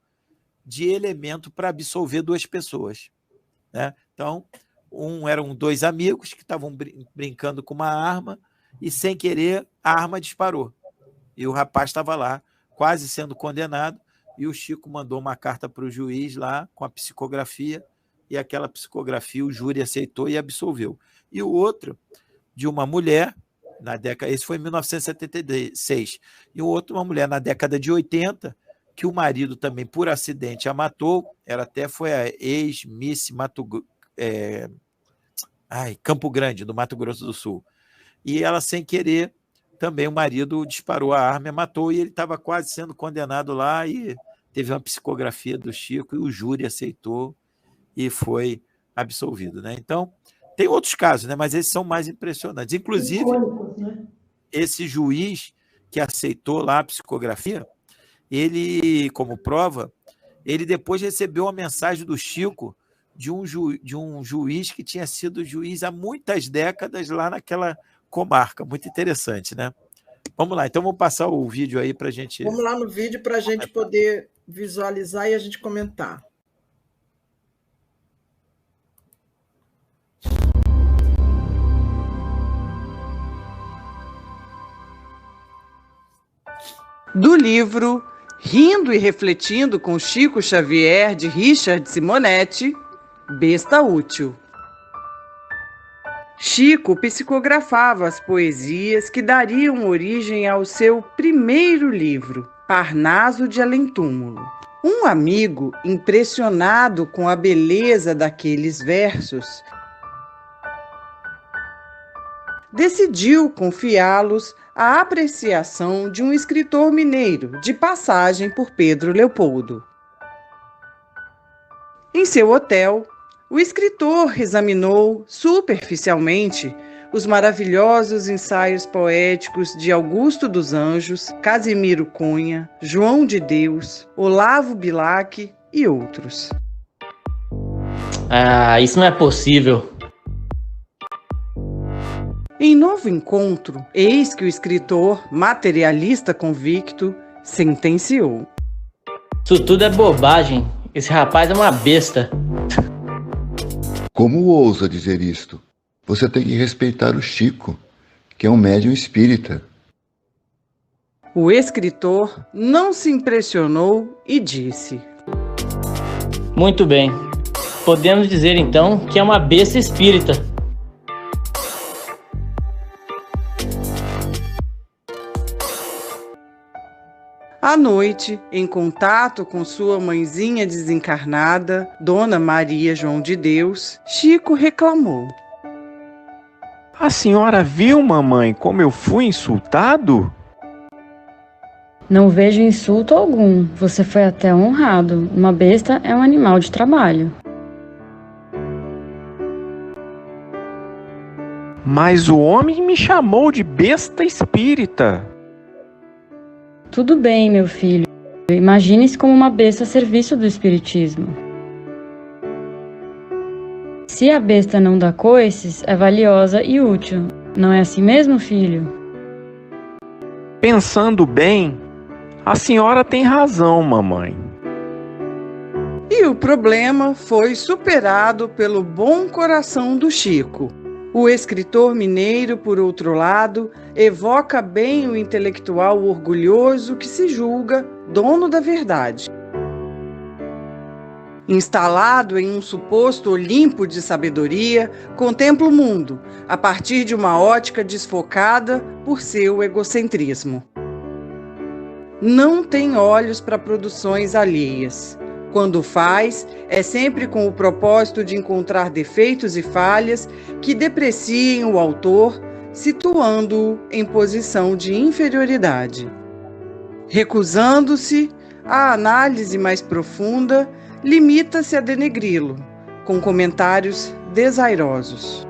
de elemento para absolver 2 pessoas, né? Então, eram 2 amigos que estavam brincando com uma arma e, sem querer, a arma disparou. E o rapaz estava lá, quase sendo condenado, e o Chico mandou uma carta para o juiz lá com a psicografia, e aquela psicografia o júri aceitou e absolveu. E o outro, de uma mulher, na década, esse foi em 1976, e o outro, uma mulher na década de 80, que o marido também, por acidente, a matou. Ela até foi a ex-Miss Campo Grande, do Mato Grosso do Sul. E ela, sem querer, também o marido disparou a arma e matou, e ele estava quase sendo condenado lá, e teve uma psicografia do Chico, e o júri aceitou e foi absolvido, né? Então, tem outros casos, né? Mas esses são mais impressionantes. Inclusive, esse juiz que aceitou lá a psicografia, ele, como prova, ele depois recebeu uma mensagem do Chico de um juiz que tinha sido juiz há muitas décadas lá naquela comarca. Muito interessante, né? Vamos lá, então vamos passar o vídeo aí para a gente... Vamos lá no vídeo para a gente poder visualizar e a gente comentar. Do livro Rindo e Refletindo com Chico Xavier, de Richard Simonetti, Besta Útil. Chico psicografava as poesias que dariam origem ao seu primeiro livro, Parnaso de Além-Túmulo. Um amigo, impressionado com a beleza daqueles versos, decidiu confiá-los à apreciação de um escritor mineiro de passagem por Pedro Leopoldo. Em seu hotel, o escritor examinou superficialmente os maravilhosos ensaios poéticos de Augusto dos Anjos, Casimiro Cunha, João de Deus, Olavo Bilac e outros. Isso não é possível. Em novo encontro, eis que o escritor, materialista convicto, sentenciou: Isso tudo é bobagem. Esse rapaz é uma besta. Como ousa dizer isto? Você tem que respeitar o Chico, que é um médium espírita. O escritor não se impressionou e disse: Muito bem. Podemos dizer então que é uma besta espírita. À noite, em contato com sua mãezinha desencarnada, Dona Maria João de Deus, Chico reclamou: A senhora viu, mamãe, como eu fui insultado? Não vejo insulto algum. Você foi até honrado. Uma besta é um animal de trabalho. Mas o homem me chamou de besta espírita. Tudo bem, meu filho. Imagine-se como uma besta a serviço do espiritismo. Se a besta não dá coices, é valiosa e útil. Não é assim mesmo, filho? Pensando bem, a senhora tem razão, mamãe. E o problema foi superado pelo bom coração do Chico. O escritor mineiro, por outro lado, evoca bem o intelectual orgulhoso que se julga dono da verdade. Instalado em um suposto Olimpo de sabedoria, contempla o mundo a partir de uma ótica desfocada por seu egocentrismo. Não tem olhos para produções alheias. Quando faz, é sempre com o propósito de encontrar defeitos e falhas que depreciem o autor, situando-o em posição de inferioridade. Recusando-se à análise mais profunda, limita-se a denegri-lo, com comentários desairosos.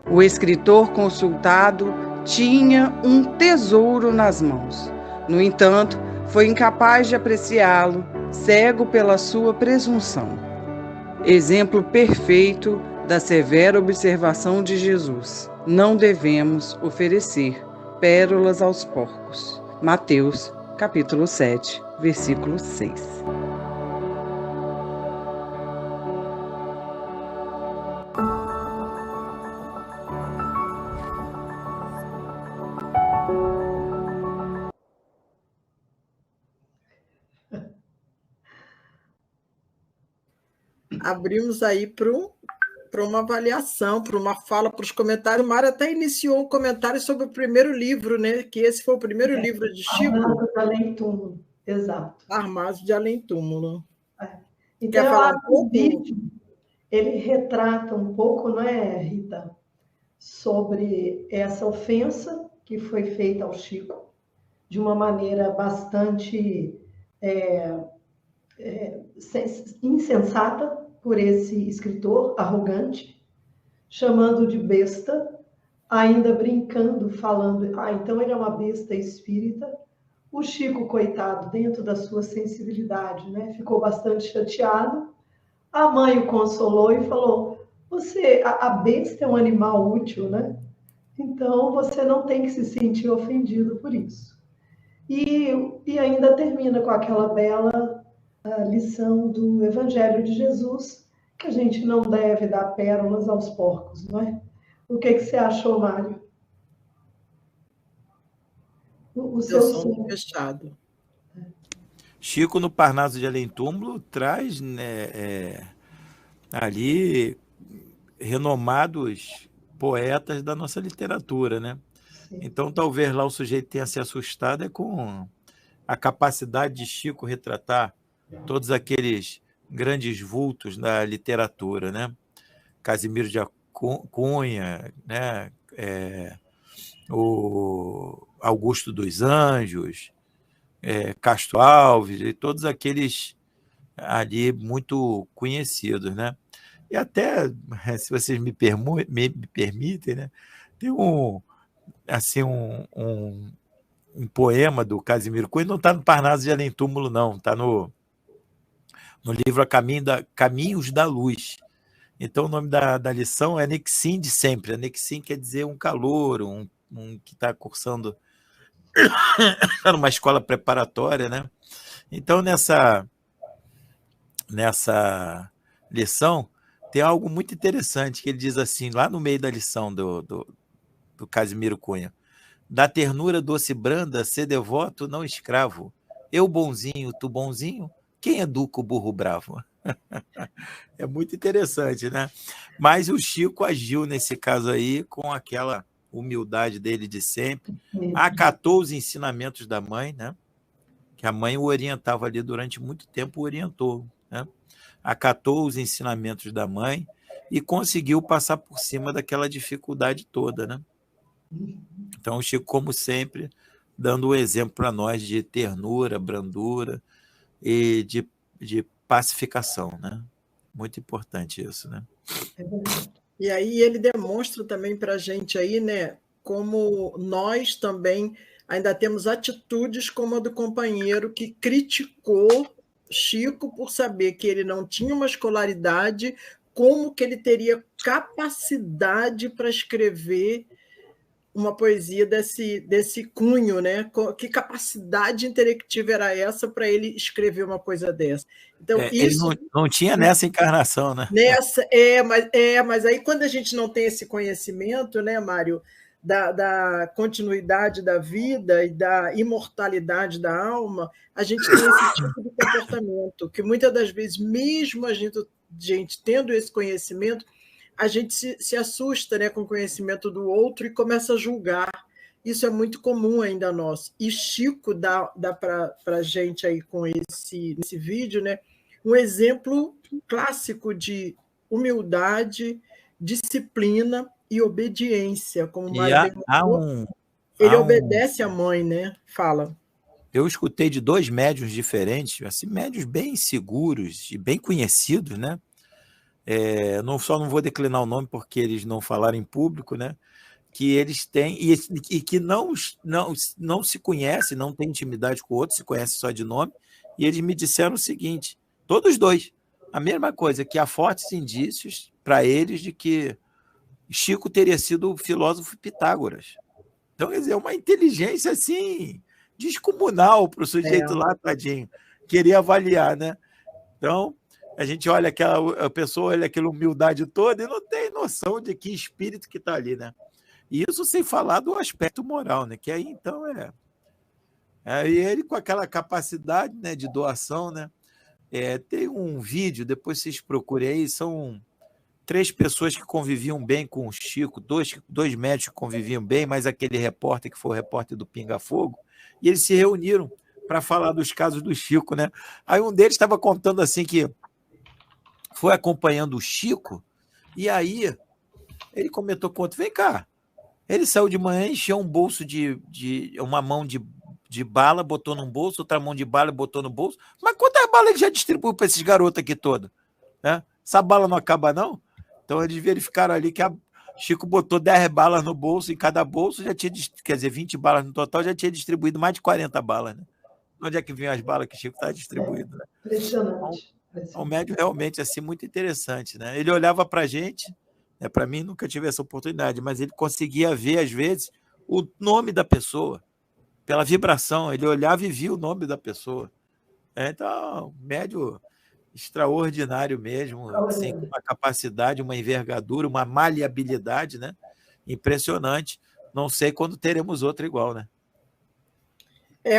O escritor consultado tinha um tesouro nas mãos. No entanto, foi incapaz de apreciá-lo, cego pela sua presunção. Exemplo perfeito da severa observação de Jesus. Não devemos oferecer pérolas aos porcos. Mateus, capítulo 7, versículo 6. Abrimos aí para uma avaliação, para uma fala, para os comentários. Mara até iniciou um comentário sobre o primeiro livro, né? Que esse foi o primeiro livro de Chico. Armazo de Além-Túmulo, exato. Armazo de Além-Túmulo. Então, Quer falar um pouco? O vídeo, ele retrata um pouco, não é, Rita, sobre essa ofensa que foi feita ao Chico, de uma maneira bastante insensata por esse escritor arrogante, chamando de besta, ainda brincando, falando, então ele é uma besta espírita. O Chico, coitado, dentro da sua sensibilidade, né, ficou bastante chateado. A mãe o consolou e falou, a besta é um animal útil, né? Então você não tem que se sentir ofendido por isso. E ainda termina com aquela bela lição do Evangelho de Jesus, que a gente não deve dar pérolas aos porcos, não é? O que você achou, Mário? O seu som fechado. Chico, no Parnaso de Além-Túmulo, traz, né, ali renomados poetas da nossa literatura, né? Sim. Então, talvez lá o sujeito tenha se assustado com a capacidade de Chico retratar todos aqueles grandes vultos da literatura, né? Casimiro de Cunha, né? O Augusto dos Anjos, Castro Alves, e todos aqueles ali muito conhecidos, né? E até, se vocês me permitem, né? Tem um poema do Casimiro Cunha, não está no Parnaso de Além-Túmulo, não, está no livro Caminhos da Luz. Então, o nome da lição é Anexim de Sempre. Anexim quer dizer um calouro, um que está cursando numa escola preparatória, né? Então, nessa lição, tem algo muito interessante, que ele diz assim, lá no meio da lição do Casimiro Cunha: da ternura doce e branda, ser devoto, não escravo. Eu bonzinho, tu bonzinho, quem educa o burro bravo? É muito interessante, né? Mas o Chico agiu nesse caso aí com aquela humildade dele de sempre, acatou os ensinamentos da mãe, né? Que a mãe o orientava ali durante muito tempo, o orientou, né? Acatou os ensinamentos da mãe e conseguiu passar por cima daquela dificuldade toda, né? Então, o Chico, como sempre, dando o exemplo para nós de ternura, brandura e de pacificação, né? Muito importante isso, né? E aí ele demonstra também para a gente aí, né, como nós também ainda temos atitudes como a do companheiro que criticou Chico por saber que ele não tinha uma escolaridade, como que ele teria capacidade para escrever uma poesia desse cunho, né? Que capacidade intelectiva era essa para ele escrever uma coisa dessa? Então, isso ele não tinha nessa encarnação, né? Mas aí quando a gente não tem esse conhecimento, né, Mário, da continuidade da vida e da imortalidade da alma, a gente tem esse tipo de comportamento, que muitas das vezes, mesmo a gente tendo esse conhecimento, a gente se assusta, né, com o conhecimento do outro e começa a julgar. Isso é muito comum ainda nosso. E Chico dá para a gente aí com nesse vídeo, né, um exemplo clássico de humildade, disciplina e obediência, como o Mário demonstrou. Ele obedece à mãe, né? Fala. Eu escutei de 2 médiuns diferentes, assim, médiuns bem seguros e bem conhecidos, né? Só não vou declinar o nome porque eles não falaram em público, né? Que eles têm, e que não se conhecem, não têm intimidade com o outro, se conhecem só de nome, e eles me disseram o seguinte, todos 2, a mesma coisa, que há fortes indícios para eles de que Chico teria sido o filósofo Pitágoras. Então, quer dizer, uma inteligência assim descomunal para o sujeito lá, tadinho, queria avaliar, né? Então, a gente olha a pessoa olha aquela humildade toda e não tem noção de que espírito que está ali, né? E isso sem falar do aspecto moral, né? Que aí, então, e ele com aquela capacidade, né, de doação, né? Tem um vídeo, depois vocês procurem aí, são 3 pessoas que conviviam bem com o Chico, 2 médicos que conviviam bem, mais aquele repórter que foi o repórter do Pinga Fogo, e eles se reuniram para falar dos casos do Chico, né? Aí um deles estava contando assim que foi acompanhando o Chico, e aí ele comentou com o outro, vem cá, ele saiu de manhã, encheu um bolso uma mão de bala, botou num bolso, outra mão de bala, botou no bolso, mas quantas balas ele já distribuiu para esses garotos aqui todos? Né? Essa bala não acaba, não? Então eles verificaram ali que Chico botou 10 balas no bolso, em cada bolso já tinha, quer dizer, 20 balas no total, já tinha distribuído mais de 40 balas, né? Onde é que vinham as balas que Chico estava distribuindo? Né? Impressionante. Um médium realmente assim, muito interessante, né? Ele olhava para a gente, né? Para mim nunca tive essa oportunidade, mas ele conseguia ver, às vezes, o nome da pessoa, pela vibração, ele olhava e via o nome da pessoa. Então, médium extraordinário mesmo, assim, com uma capacidade, uma envergadura, uma maleabilidade, né? Impressionante. Não sei quando teremos outro igual, né?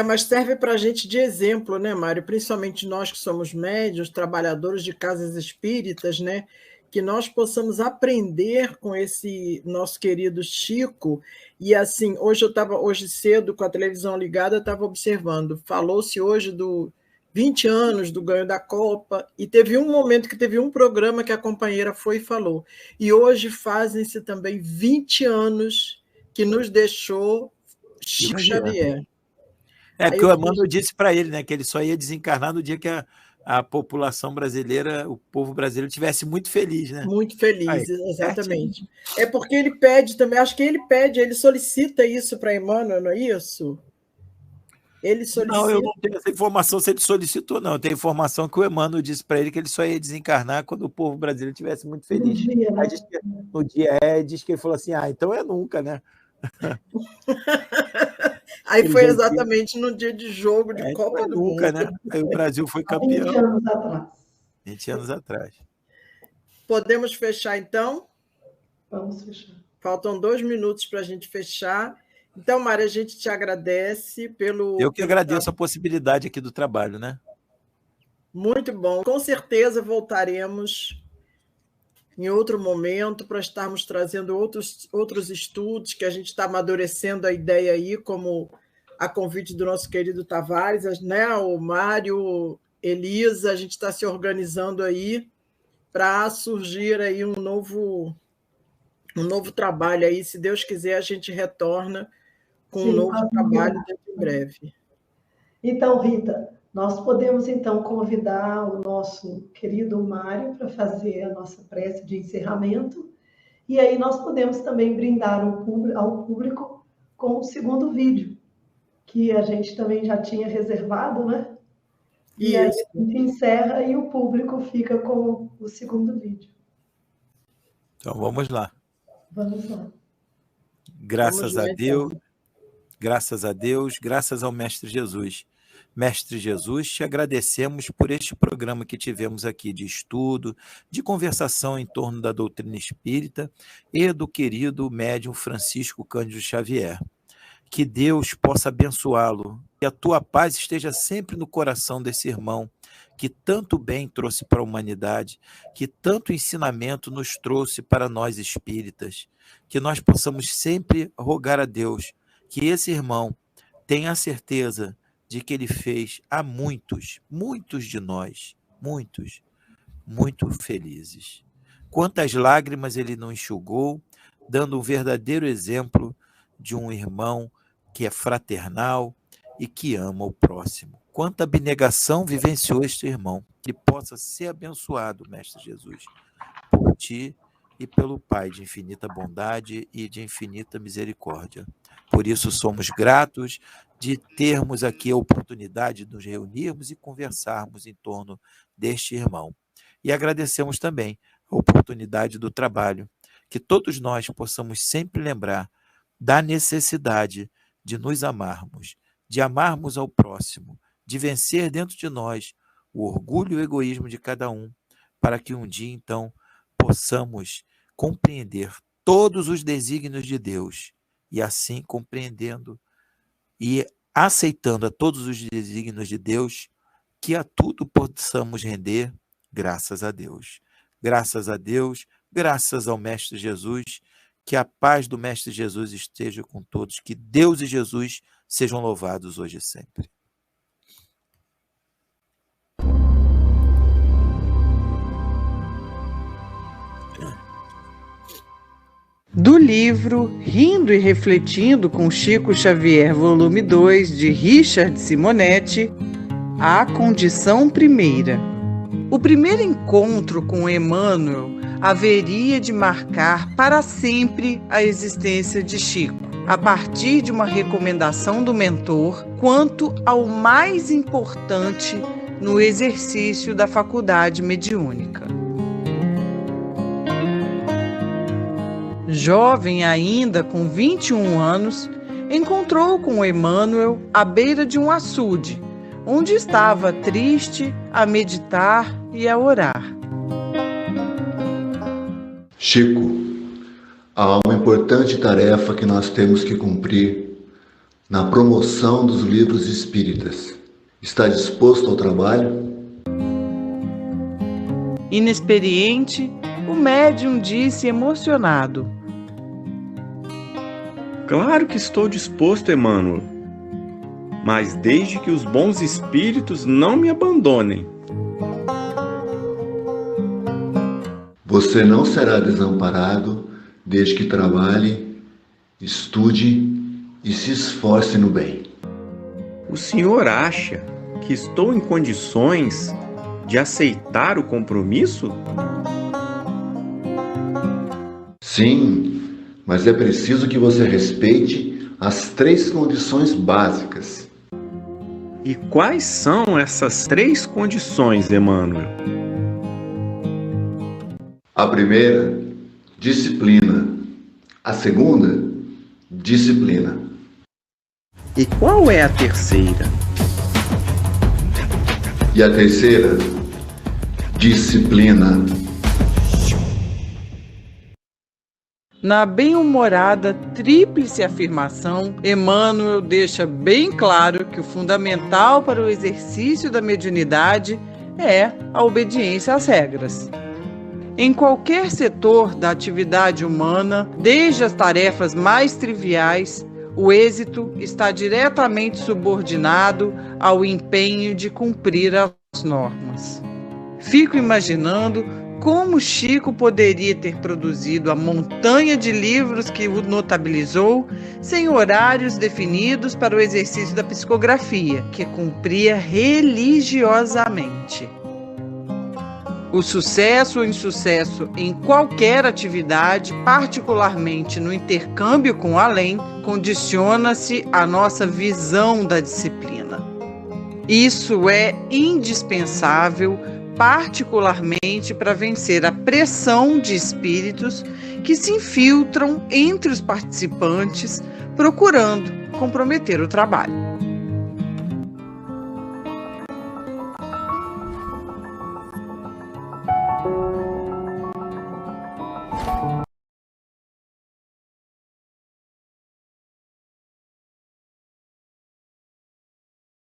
Mas serve para a gente de exemplo, né, Mário? Principalmente nós que somos médiuns, trabalhadores de casas espíritas, né? Que nós possamos aprender com esse nosso querido Chico. E assim, hoje cedo, com a televisão ligada, eu estava observando. Falou-se hoje do 20 anos do ganho da Copa, e teve um momento que teve um programa que a companheira foi e falou. E hoje fazem-se também 20 anos que nos deixou Chico Xavier. Porque o Emmanuel disse para ele, né, que ele só ia desencarnar no dia que a população brasileira, o povo brasileiro, estivesse muito feliz, né? Muito feliz, exatamente. Porque ele pede também, acho que ele solicita isso para Emmanuel, não é isso? Ele solicita. Não, eu não tenho essa informação se ele solicitou, não. Eu tenho informação que o Emmanuel disse para ele que ele só ia desencarnar quando o povo brasileiro estivesse muito feliz. No dia, diz que ele falou assim, então é nunca, né? Aí foi exatamente no dia de jogo de Copa do Mundo. Né? Aí o Brasil foi campeão. 20 anos atrás. 20 anos atrás. Podemos fechar, então? Vamos fechar. Faltam 2 minutos para a gente fechar. Então, Mário, a gente te agradece pelo... Eu que agradeço a possibilidade aqui do trabalho, né? Muito bom. Com certeza voltaremos em outro momento para estarmos trazendo outros estudos, que a gente está amadurecendo a ideia aí, como a convite do nosso querido Tavares, né? O Mário, Elisa, a gente está se organizando aí para surgir aí um novo trabalho aí. Se Deus quiser, a gente retorna com um novo trabalho dentro em breve. Então, Rita, nós podemos, então, convidar o nosso querido Mário para fazer a nossa prece de encerramento, e aí nós podemos também brindar ao público com o segundo vídeo, que a gente também já tinha reservado, né? E aí Isso. a gente encerra e o público fica com o segundo vídeo. Então vamos lá. Vamos lá. Graças Vamos lá, a Deus, então. graças a Deus, graças ao Mestre Jesus. Mestre Jesus, te agradecemos por este programa que tivemos aqui de estudo, de conversação em torno da doutrina espírita e do querido médium Francisco Cândido Xavier. Que Deus possa abençoá-lo, que a tua paz esteja sempre no coração desse irmão, que tanto bem trouxe para a humanidade, que tanto ensinamento nos trouxe para nós espíritas, que nós possamos sempre rogar a Deus que esse irmão tenha a certeza de que ele fez a muitos de nós, muito felizes. Quantas lágrimas ele não enxugou, dando um verdadeiro exemplo de um irmão que é fraternal e que ama o próximo. Quanta abnegação vivenciou este irmão. Que possa ser abençoado, Mestre Jesus, por ti e pelo Pai de infinita bondade e de infinita misericórdia. Por isso somos gratos de termos aqui a oportunidade de nos reunirmos e conversarmos em torno deste irmão. E agradecemos também a oportunidade do trabalho, que todos nós possamos sempre lembrar da necessidade de nos amarmos, de amarmos ao próximo, de vencer dentro de nós o orgulho e o egoísmo de cada um, para que um dia, então, possamos compreender todos os desígnios de Deus, e assim, compreendendo e aceitando a todos os desígnios de Deus, que a tudo possamos render graças a Deus. Graças a Deus, graças ao Mestre Jesus, que a paz do Mestre Jesus esteja com todos, que Deus e Jesus sejam louvados hoje e sempre. Do livro Rindo e Refletindo com Chico Xavier, volume 2, de Richard Simonetti, A Condição Primeira. O primeiro encontro com Emmanuel haveria de marcar para sempre a existência de Chico, a partir de uma recomendação do mentor quanto ao mais importante no exercício da faculdade mediúnica. Jovem ainda, com 21 anos, encontrou com Emmanuel à beira de um açude, onde estava triste a meditar e a orar. Chico, há uma importante tarefa que nós temos que cumprir na promoção dos livros espíritas. Está disposto ao trabalho? Inexperiente, o médium disse emocionado: Claro que estou disposto, Emmanuel, mas desde que os bons espíritos não me abandonem. Você não será desamparado desde que trabalhe, estude e se esforce no bem. O senhor acha que estou em condições de aceitar o compromisso? Sim, mas é preciso que você respeite as 3 condições básicas. E quais são essas 3 condições, Emmanuel? A primeira, disciplina. A segunda, disciplina. E qual é a terceira? E a terceira, disciplina. Na bem-humorada tríplice afirmação, Emmanuel deixa bem claro que o fundamental para o exercício da mediunidade é a obediência às regras. Em qualquer setor da atividade humana, desde as tarefas mais triviais, o êxito está diretamente subordinado ao empenho de cumprir as normas. Fico imaginando como Chico poderia ter produzido a montanha de livros que o notabilizou sem horários definidos para o exercício da psicografia, que cumpria religiosamente. O sucesso ou insucesso em qualquer atividade, particularmente no intercâmbio com o além, condiciona-se à nossa visão da disciplina. Isso é indispensável, particularmente para vencer a pressão de espíritos que se infiltram entre os participantes, procurando comprometer o trabalho.